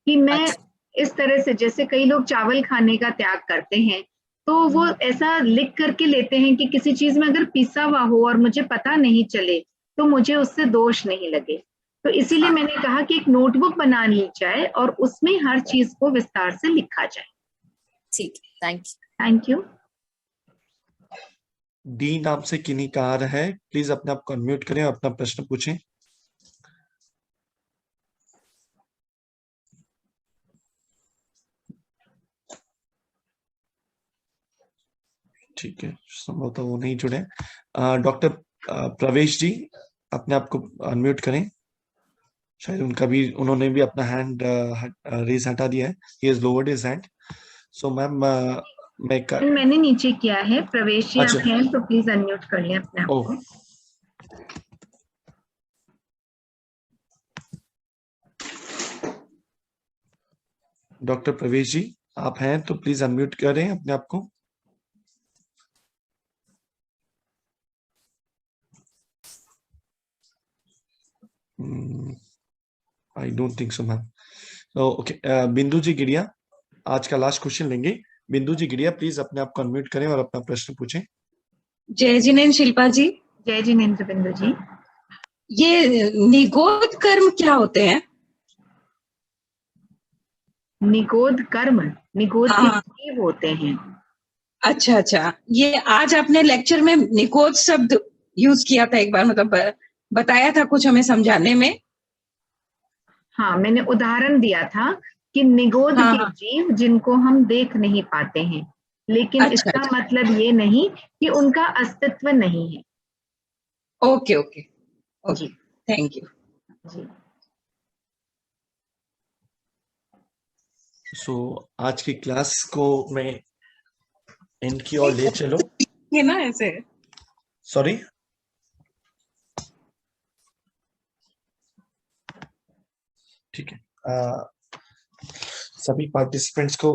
कि मैं इस तरह से, जैसे कई लोग चावल खाने का त्याग करते हैं तो वो ऐसा लिख करके लेते हैं कि किसी चीज में अगर पिसा हुआ हो और मुझे पता नहीं चले तो मुझे उससे दोष नहीं लगे। तो इसीलिए मैंने कहा कि एक नोटबुक बना ली जाए और उसमें हर चीज को विस्तार से लिखा जाए। ठीक है, थैंक यू। डी नाम से किन्हीं का आ रहा है, प्लीज अपने आप को अनम्यूट करें और अपना प्रश्न पूछें। ठीक है, संभवतः वो नहीं जुड़े। डॉक्टर प्रवेश जी, अपने आप को अनम्यूट करें। शायद उन्होंने भी अपना हैंड रेज हटा दिया है। He has lowered his hand. So ma'am मैंने नीचे किया है। प्रवेश जी आप हैं तो प्लीज अनम्यूट कर लें अपने आप को। डॉक्टर प्रवेश जी आप हैं तो प्लीज अनम्यूट करें अपने आप को। I don't think so, ma'am. Okay, बिंदु जी गिरिया आज का लास्ट क्वेश्चन लेंगे। बिंदु जी गिरिया प्लीज अपने आप को अनम्यूट करें और अपना प्रश्न पूछें। जय जिनेन्द्र शिल्पा जी। जय जिनेन्द्र बिंदु जी। ये निगोद कर्म क्या होते हैं? निगोद कर्म, निगोद के जीव होते हैं। अच्छा, ये आज आपने लेक्चर में निगोद शब्द यूज किया था एक बार, मतलब बताया था कुछ हमें समझाने में। हाँ, मैंने उदाहरण दिया था कि निगोद के जीव जिनको हम देख नहीं पाते हैं, लेकिन इसका मतलब ये नहीं कि उनका अस्तित्व नहीं है। ओके, थैंक यू जी। सो आज की क्लास को मैं एंड की ओर ले चलो। ये ना ऐसे, सॉरी, ठीक है। सभी पार्टिसिपेंट्स को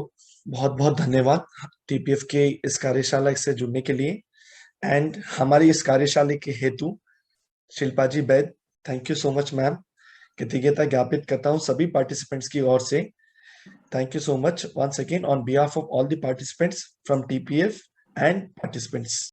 बहुत बहुत धन्यवाद टीपीएफ के इस कार्यशाला से जुड़ने के लिए, एंड हमारी इस कार्यशाला के हेतु Shilpa ji Baid, thank you so much ma'am. कृतज्ञता ज्ञापित करता हूँ सभी पार्टिसिपेंट्स की ओर से। Thank you so much once again on behalf of all the participants from TPF and participants.